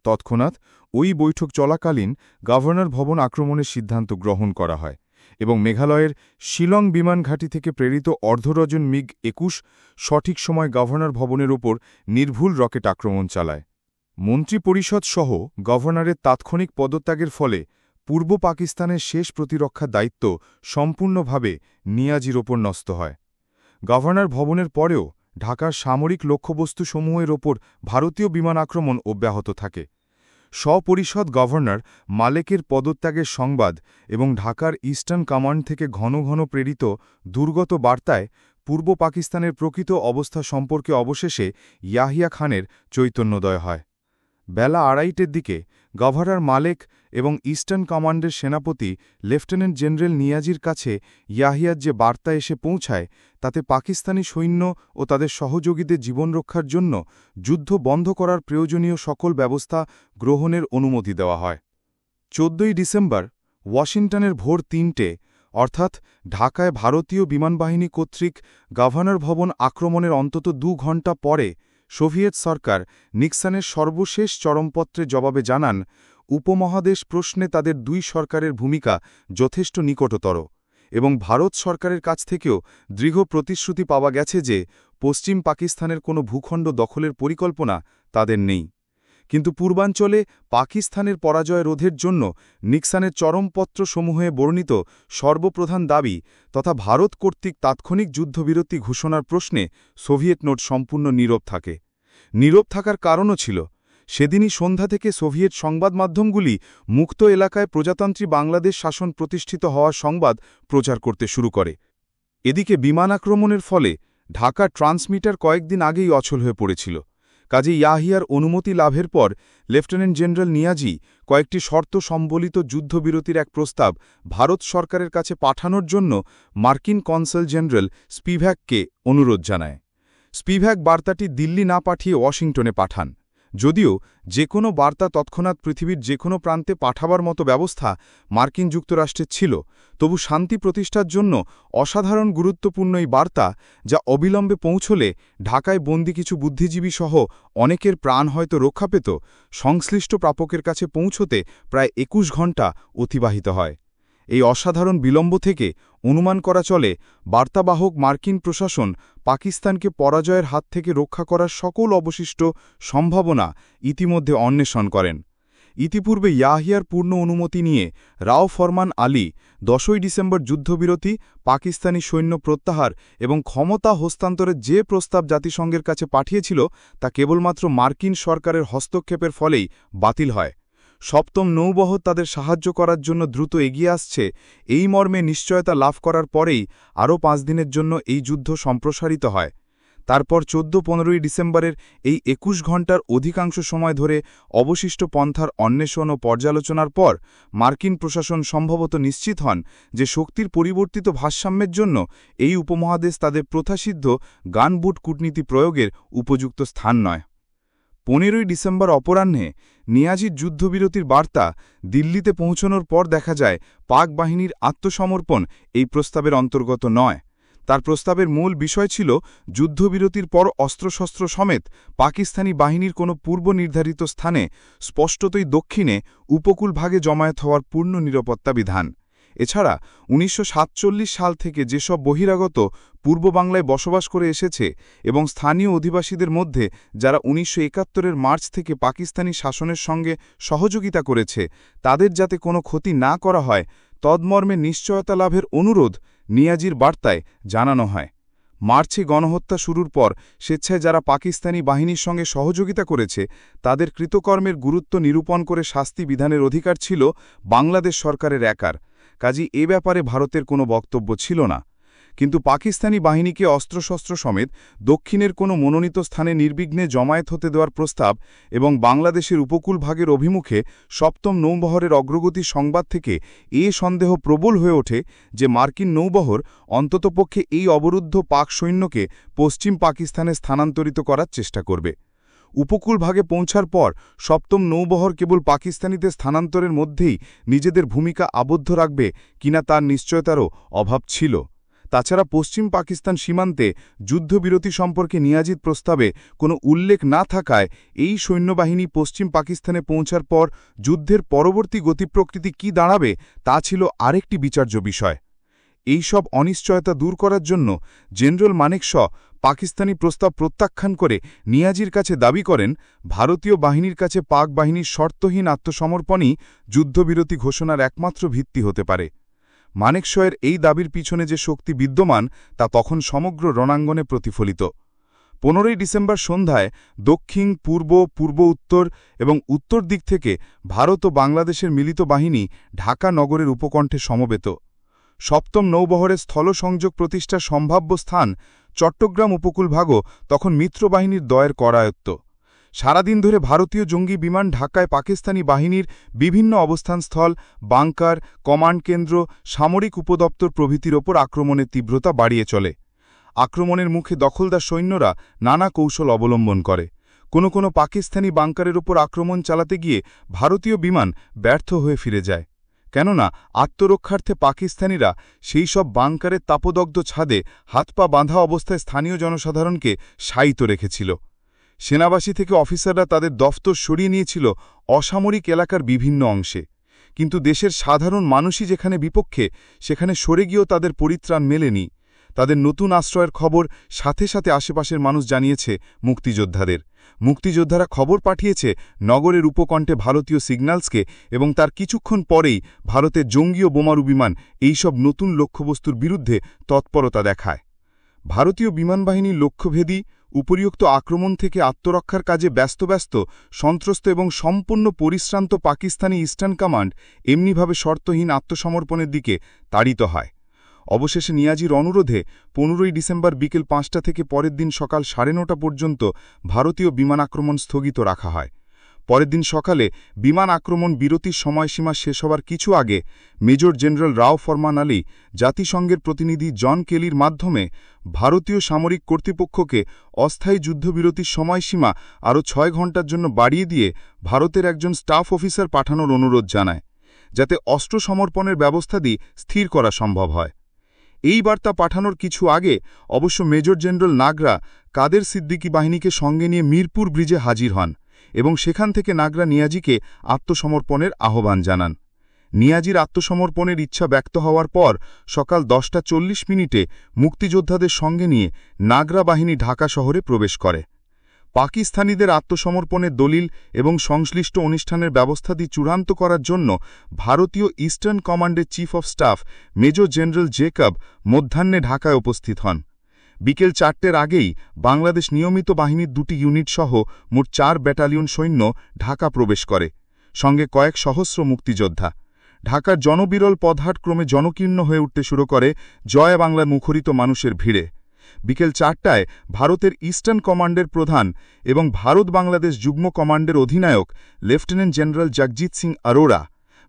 তৎক্ষণাৎ ওই বৈঠক চলাকালীন গভর্নর ভবন আক্রমণের সিদ্ধান্ত গ্রহণ করা হয় এবং মেঘালয়ের শিলং বিমান ঘাঁটি থেকে প্রেরিত অর্ধডজন MiG-২১ সঠিক সময় গভর্নর ভবনের ওপর নির্ভুল রকেট আক্রমণ চালায়। মন্ত্রিপরিষদ সহ গভর্নরের তাৎক্ষণিক পদত্যাগের ফলে পূর্ব পাকিস্তানের শেষ প্রতিরক্ষার দায়িত্ব সম্পূর্ণভাবে নিয়াজির ওপর ন্যস্ত হয়। গভর্নর ভবনের পরেও ঢাকার সামরিক লক্ষ্যবস্তুসমূহের ওপর ভারতীয় বিমান আক্রমণ অব্যাহত থাকে। সপরিষদ গভর্নর মালেকের পদত্যাগের সংবাদ এবং ঢাকার ইস্টার্ন কমান্ড থেকে ঘন ঘন প্রেরিত দুর্গত বার্তায় পূর্ব পাকিস্তানের প্রকৃত অবস্থা সম্পর্কে অবশেষে ইয়াহিয়া খানের চৈতন্যোদয় হয়। বেলা 2:30টার দিকে গভর্নর মালেক এবং ইস্টার্ন কমান্ডের সেনাপতি লেফটেন্যান্ট জেনারেল নিয়াজির কাছে ইয়াহিয়ার যে বার্তা এসে পৌঁছায় তাতে পাকিস্তানি সৈন্য ও তাদের সহযোগীদের জীবন রক্ষার জন্য যুদ্ধ বন্ধ করার প্রয়োজনীয় সকল ব্যবস্থা গ্রহণের অনুমতি দেওয়া হয়। 14ই ডিসেম্বর ওয়াশিংটনের ভোর 3টে অর্থাৎ ঢাকায় ভারতীয় বিমানবাহিনী কর্তৃক গভর্নর ভবন আক্রমণের অন্তত 2 ঘণ্টা পরে সোভিয়েত সরকার নিক্সনের সর্বশেষ চরমপত্রে জবাবে জানান, উপমহাদেশ প্রশ্নে তাদের 2 সরকারের ভূমিকা যথেষ্ট নিকটতর এবং ভারত সরকারের কাছ থেকেও দৃঢ় প্রতিশ্রুতি পাওয়া গেছে যে পশ্চিম পাকিস্তানের কোনো ভূখণ্ড দখলের পরিকল্পনা তাদের নেই। কিন্তু পূর্বাঞ্চলে পাকিস্তানের পরাজয় রোধের জন্য নিক্সনের চরমপত্রসমূহে বর্ণিত সর্বপ্রধান দাবি তথা ভারত কর্তৃক তাৎক্ষণিক যুদ্ধবিরতি ঘোষণার প্রশ্নে সোভিয়েত নোট সম্পূর্ণ নীরব থাকে। নীরব থাকার কারণও ছিল, সেদিনই সন্ধ্যা থেকে সোভিয়েত সংবাদ মাধ্যমগুলি মুক্ত এলাকায় প্রজাতন্ত্রী বাংলাদেশ শাসন প্রতিষ্ঠিত হওয়ার সংবাদ প্রচার করতে শুরু করে। এদিকে বিমান আক্রমণের ফলে ঢাকা ট্রান্সমিটার কয়েকদিন আগেই অচল হয়ে পড়েছিল। কাজে ইয়াহিয়ার অনুমতি লাভের পর লেফটেন্যান্ট জেনারেল নিয়াজি কয়েকটি শর্ত সম্বলিত যুদ্ধবিরতির এক প্রস্তাব ভারত সরকারের কাছে পাঠানোর জন্য মার্কিন কনসাল জেনারেল স্পিভ্যাককে অনুরোধ জানায়। স্পিভ্যাক বার্তাটি দিল্লি না পাঠিয়ে ওয়াশিংটনে পাঠান। যদিও যে কোনো বার্তা তৎক্ষণাৎ পৃথিবীর যে কোনো প্রান্তে পাঠাবার মতো ব্যবস্থা মার্কিন যুক্তরাষ্ট্রের ছিল, তবু শান্তি প্রতিষ্ঠার জন্য অসাধারণ গুরুত্বপূর্ণ এই বার্তা, যা অবিলম্বে পৌঁছলে ঢাকায় বন্দী কিছু বুদ্ধিজীবী সহ অনেকের প্রাণ হয়তো রক্ষা পেত, সংশ্লিষ্ট প্রাপকের কাছে পৌঁছতে প্রায় 21 ঘণ্টা অতিবাহিত হয়। এই অসাধারণ বিলম্ব থেকে অনুমান করা চলে বার্তাবাহক মার্কিন প্রশাসন পাকিস্তানকে পরাজয়ের হাত থেকে রক্ষা করার সকল অবশিষ্ট সম্ভাবনা ইতিমধ্যে অন্বেষণ করেন। ইতিপূর্বে ইয়াহিয়ার পূর্ণ অনুমতি নিয়ে রাও ফরমান আলী 10ই ডিসেম্বর যুদ্ধবিরতি, পাকিস্তানি সৈন্য প্রত্যাহার এবং ক্ষমতা হস্তান্তরের যে প্রস্তাব জাতিসংঘের কাছে পাঠিয়েছিল তা কেবলমাত্র মার্কিন সরকারের হস্তক্ষেপের ফলেই বাতিল হয়। সপ্তম নৌবহর তাদের সাহায্য করার জন্য দ্রুত এগিয়ে আসছে এই মর্মে নিশ্চয়তা লাভ করার পরেই আরও 5 দিনের জন্য এই যুদ্ধ সম্প্রসারিত হয়। তারপর 14-15ই ডিসেম্বরের এই 21 ঘণ্টার অধিকাংশ সময় ধরে অবশিষ্ট পন্থার অন্বেষণ ও পর্যালোচনার পর মার্কিন প্রশাসন সম্ভবত নিশ্চিত হন যে শক্তির পরিবর্তিত ভারসাম্যের জন্য এই উপমহাদেশ তাদের প্রথাসিদ্ধ গানবুট কূটনীতি প্রয়োগের উপযুক্ত স্থান নয়। 15ই ডিসেম্বর অপরাহ্নে নিয়াজির যুদ্ধবিরতির বার্তা দিল্লিতে পৌঁছানোর পর দেখা যায় পাক বাহিনীর আত্মসমর্পণ এই প্রস্তাবের অন্তর্গত নয়। তার প্রস্তাবের মূল বিষয় ছিল যুদ্ধবিরতির পর অস্ত্রশস্ত্র সমেত পাকিস্তানি বাহিনীর কোনো পূর্ব নির্ধারিত স্থানে, স্পষ্টতই দক্ষিণে, উপকূলভাগে জমায়েত হওয়ার পূর্ণ নিরাপত্তা বিধান। এছাড়া 1947 সাল থেকে যেসব বহিরাগত পূর্ব বাংলায় বসবাস করে এসেছে এবং স্থানীয় অধিবাসীদের মধ্যে যারা 1971-এর মার্চ থেকে পাকিস্তানি শাসনের সঙ্গে সহযোগিতা করেছে, তাদের যাতে কোনো ক্ষতি না করা হয় তদমর্মে নিশ্চয়তা লাভের অনুরোধ নিয়াজির বার্তায় জানানো হয়। মার্চে গণহত্যা শুরুর পর স্বেচ্ছায় যারা পাকিস্তানি বাহিনীর সঙ্গে সহযোগিতা করেছে তাদের কৃতকর্মের গুরুত্ব নিরূপণ করে শাস্তি বিধানের অধিকার ছিল বাংলাদেশ সরকারের একার। কাজী এ ব্যাপারে ভারতের কোনো বক্তব্য ছিল না। কিন্তু পাকিস্তানি বাহিনীকে অস্ত্রশস্ত্র সমেত দক্ষিণের কোনো মনোনীত স্থানে নির্বিঘ্নে জমায়েত হতে দেওয়ার প্রস্তাব এবং বাংলাদেশের উপকূলভাগের অভিমুখে সপ্তম নৌবহরের অগ্রগতি সংবাদ থেকে এ সন্দেহ প্রবল হয়ে ওঠে যে মার্কিন নৌবহর অন্ততপক্ষে এই অবরুদ্ধ পাক সৈন্যকে পশ্চিম পাকিস্তানে স্থানান্তরিত করার চেষ্টা করবে। উপকূলভাগে পৌঁছার পর সপ্তম নৌবহর কেবল পাকিস্তানিদের স্থানান্তরের মধ্যেই নিজেদের ভূমিকা আবদ্ধ রাখবে কিনা তার নিশ্চয়তারও অভাব ছিল। তাছাড়া পশ্চিম পাকিস্তান সীমান্তে যুদ্ধবিরতি সম্পর্কে নিয়াজিত প্রস্তাবে কোনো উল্লেখ না থাকায় এই সৈন্যবাহিনী পশ্চিম পাকিস্তানে পৌঁছার পর যুদ্ধের পরবর্তী গতিপ্রকৃতি কি দাঁড়াবে তা ছিল আরেকটি বিচার্য বিষয়। এই সব অনিশ্চয়তা দূর করার জন্য জেনারেল মানেক শ পাকিস্তানি প্রস্তাব প্রত্যাখ্যান করে নিয়াজির কাছে দাবি করেন ভারতীয় বাহিনীর কাছে পাক বাহিনীর শর্তহীন আত্মসমর্পণই যুদ্ধবিরতি ঘোষণার একমাত্র ভিত্তি হতে পারে। মানেকশয়ের এই দাবির পিছনে যে শক্তি বিদ্যমান তা তখন সমগ্র রণাঙ্গনে প্রতিফলিত। 15 ডিসেম্বর সন্ধ্যায় দক্ষিণ, পূর্ব, পূর্ব উত্তর এবং উত্তর দিক থেকে ভারত ও বাংলাদেশের মিলিত বাহিনী ঢাকা নগরের উপকণ্ঠে সমবেত। সপ্তম নৌবহরের স্থল সংযোগ প্রতিষ্ঠার সম্ভাব্য স্থান চট্টগ্রাম উপকূলভাগও তখন মিত্রবাহিনীর দয়ের করায়ত্ত। সারাদিন ধরে ভারতীয় জঙ্গি বিমান ঢাকায় পাকিস্তানি বাহিনীর বিভিন্ন অবস্থানস্থল, বাংকার, কমান্ড কেন্দ্র, সামরিক উপদপ্তর প্রভৃতির ওপর আক্রমণের তীব্রতা বাড়িয়ে চলে। আক্রমণের মুখে দখলদার সৈন্যরা নানা কৌশল অবলম্বন করে। কোনো পাকিস্তানি বাংকারের ওপর আক্রমণ চালাতে গিয়ে ভারতীয় বিমান ব্যর্থ হয়ে ফিরে যায়, কেননা আত্মরক্ষার্থে পাকিস্তানিরা সেই সব বাংকারের তাপদগ্ধ ছাদে হাত পা বাঁধা অবস্থায় স্থানীয় জনসাধারণকে শায়িত রেখেছিল। সেনাবাসী থেকে অফিসাররা তাদের দফতর সরিয়ে নিয়েছিল অসামরিক এলাকার বিভিন্ন অংশে, কিন্তু দেশের সাধারণ মানুষই যেখানে বিপক্ষে সেখানে সরে গিয়েও তাদের পরিত্রাণ মেলেনি। তাদের নতুন আশ্রয়ের খবর সাথে সাথে আশেপাশের মানুষ জানিয়েছে মুক্তিযোদ্ধাদের। মুক্তিযোদ্ধারা খবর পাঠিয়েছে নগরের উপকণ্ঠে ভারতীয় সিগন্যালসকে এবং তার কিছুক্ষণ পরেই ভারতের জঙ্গি ও বোমারু বিমান এইসব নতুন লক্ষ্যবস্তুর বিরুদ্ধে তৎপরতা দেখায়। ভারতীয় বিমানবাহিনীর লক্ষ্যভেদী উপরিউক্ত আক্রমণ থেকে আত্মরক্ষার কাজে ব্যস্ত সন্ত্রস্ত এবং সম্পূর্ণ পরিশ্রান্ত পাকিস্তানি ইস্টার্ন কমান্ড এমনিভাবে শর্তহীন আত্মসমর্পণের দিকে তাড়িত হয়। অবশেষে নিয়াজির অনুরোধে 15 ডিসেম্বর বিকেল 5টা থেকে পরের দিন সকাল 9:30 পর্যন্ত ভারতীয় বিমান আক্রমণ স্থগিত রাখা হয়। পরের দিন সকালে বিমান আক্রমণ বিরতির সময়সীমা শেষ হওয়ার কিছু আগে মেজর জেনারেল রাও ফরমান আলী জাতিসংঘের প্রতিনিধি জন কেলির মাধ্যমে ভারতীয় সামরিক কর্তৃপক্ষকে অস্থায়ী যুদ্ধবিরতির সময়সীমা আরও 6 ঘণ্টার জন্য বাড়িয়ে দিয়ে ভারতের একজন স্টাফ অফিসার পাঠানোর অনুরোধ জানায়, যাতে অস্ত্র সমর্পণের ব্যবস্থাদি স্থির করা সম্ভব হয়। এই বার্তা পাঠানোর কিছু আগে অবশ্য মেজর জেনারেল নাগরা কাদের সিদ্দিকী বাহিনীকে সঙ্গে নিয়ে মিরপুর ব্রিজে হাজির হন এবং সেখান থেকে নাগরা নিয়াজিকে আত্মসমর্পণের আহ্বান জানান। নিয়াজির আত্মসমর্পণের ইচ্ছা ব্যক্ত হওয়ার পর সকাল 10:40 মুক্তিযোদ্ধাদের সঙ্গে নিয়ে নাগরা বাহিনী ঢাকা শহরে প্রবেশ করে। পাকিস্তানিদের আত্মসমর্পণের দলিল এবং সংশ্লিষ্ট অনুষ্ঠানের ব্যবস্থাদি চূড়ান্ত করার জন্য ভারতীয় ইস্টার্ন কমান্ডের chief of staff major general Jacob মধ্যাহ্নে ঢাকায় উপস্থিত হন। বিকেল 4টের আগেই বাংলাদেশ নিয়মিত বাহিনীর 2টি ইউনিট সহ মোট 4 ব্যাটালিয়ন সৈন্য ঢাকা প্রবেশ করে, সঙ্গে কয়েক সহস্র মুক্তিযোদ্ধা। ঢাকার জনবিরল পদহাট ক্রমে জনকীর্ণ হয়ে উঠতে শুরু করে জয় বাংলার মুখরিত মানুষের ভিড়ে। বিকেল 4টায় ভারতের ইস্টার্ন কমান্ডের প্রধান এবং ভারত বাংলাদেশ যুগ্ম কমান্ডের অধিনায়ক লেফটেন্যান্ট জেনারেল জগজিৎ সিং আরোরা,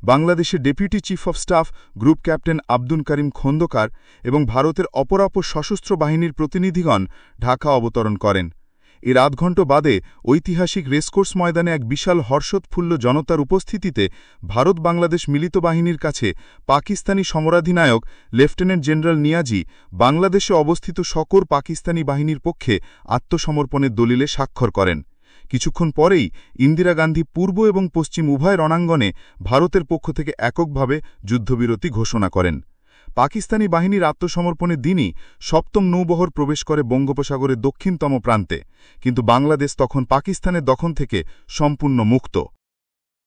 বাংলাদেশের deputy chief of staff group captain Abdul Karim Khandakar এবং ভারতের অপরাপর সশস্ত্র বাহিনীর প্রতিনিধিগণ ঢাকা অবতরণ করেন। এর আধ ঘণ্টা বাদে ঐতিহাসিক রেসকোর্স ময়দানে এক বিশাল হর্ষোৎফুল্ল জনতার উপস্থিতিতে ভারত বাংলাদেশ মিলিত বাহিনীর কাছে পাকিস্তানি সমরাধিনায়ক লেফটেন্যান্ট জেনারেল নিয়াজি বাংলাদেশে অবস্থিত সকল পাকিস্তানি বাহিনীর পক্ষে আত্মসমর্পণের দলিলে স্বাক্ষর করেন। কিছুক্ষণ পরেই ইন্দিরা গান্ধী পূর্ব এবং পশ্চিম উভয় রণাঙ্গনে ভারতের পক্ষ থেকে এককভাবে যুদ্ধবিরতি ঘোষণা করেন। পাকিস্তানি বাহিনীর আত্মসমর্পণের দিনই সপ্তম নৌবহর প্রবেশ করে বঙ্গোপসাগরের দক্ষিণতম প্রান্তে, কিন্তু বাংলাদেশ তখন পাকিস্তানের দখল থেকে সম্পূর্ণ মুক্ত।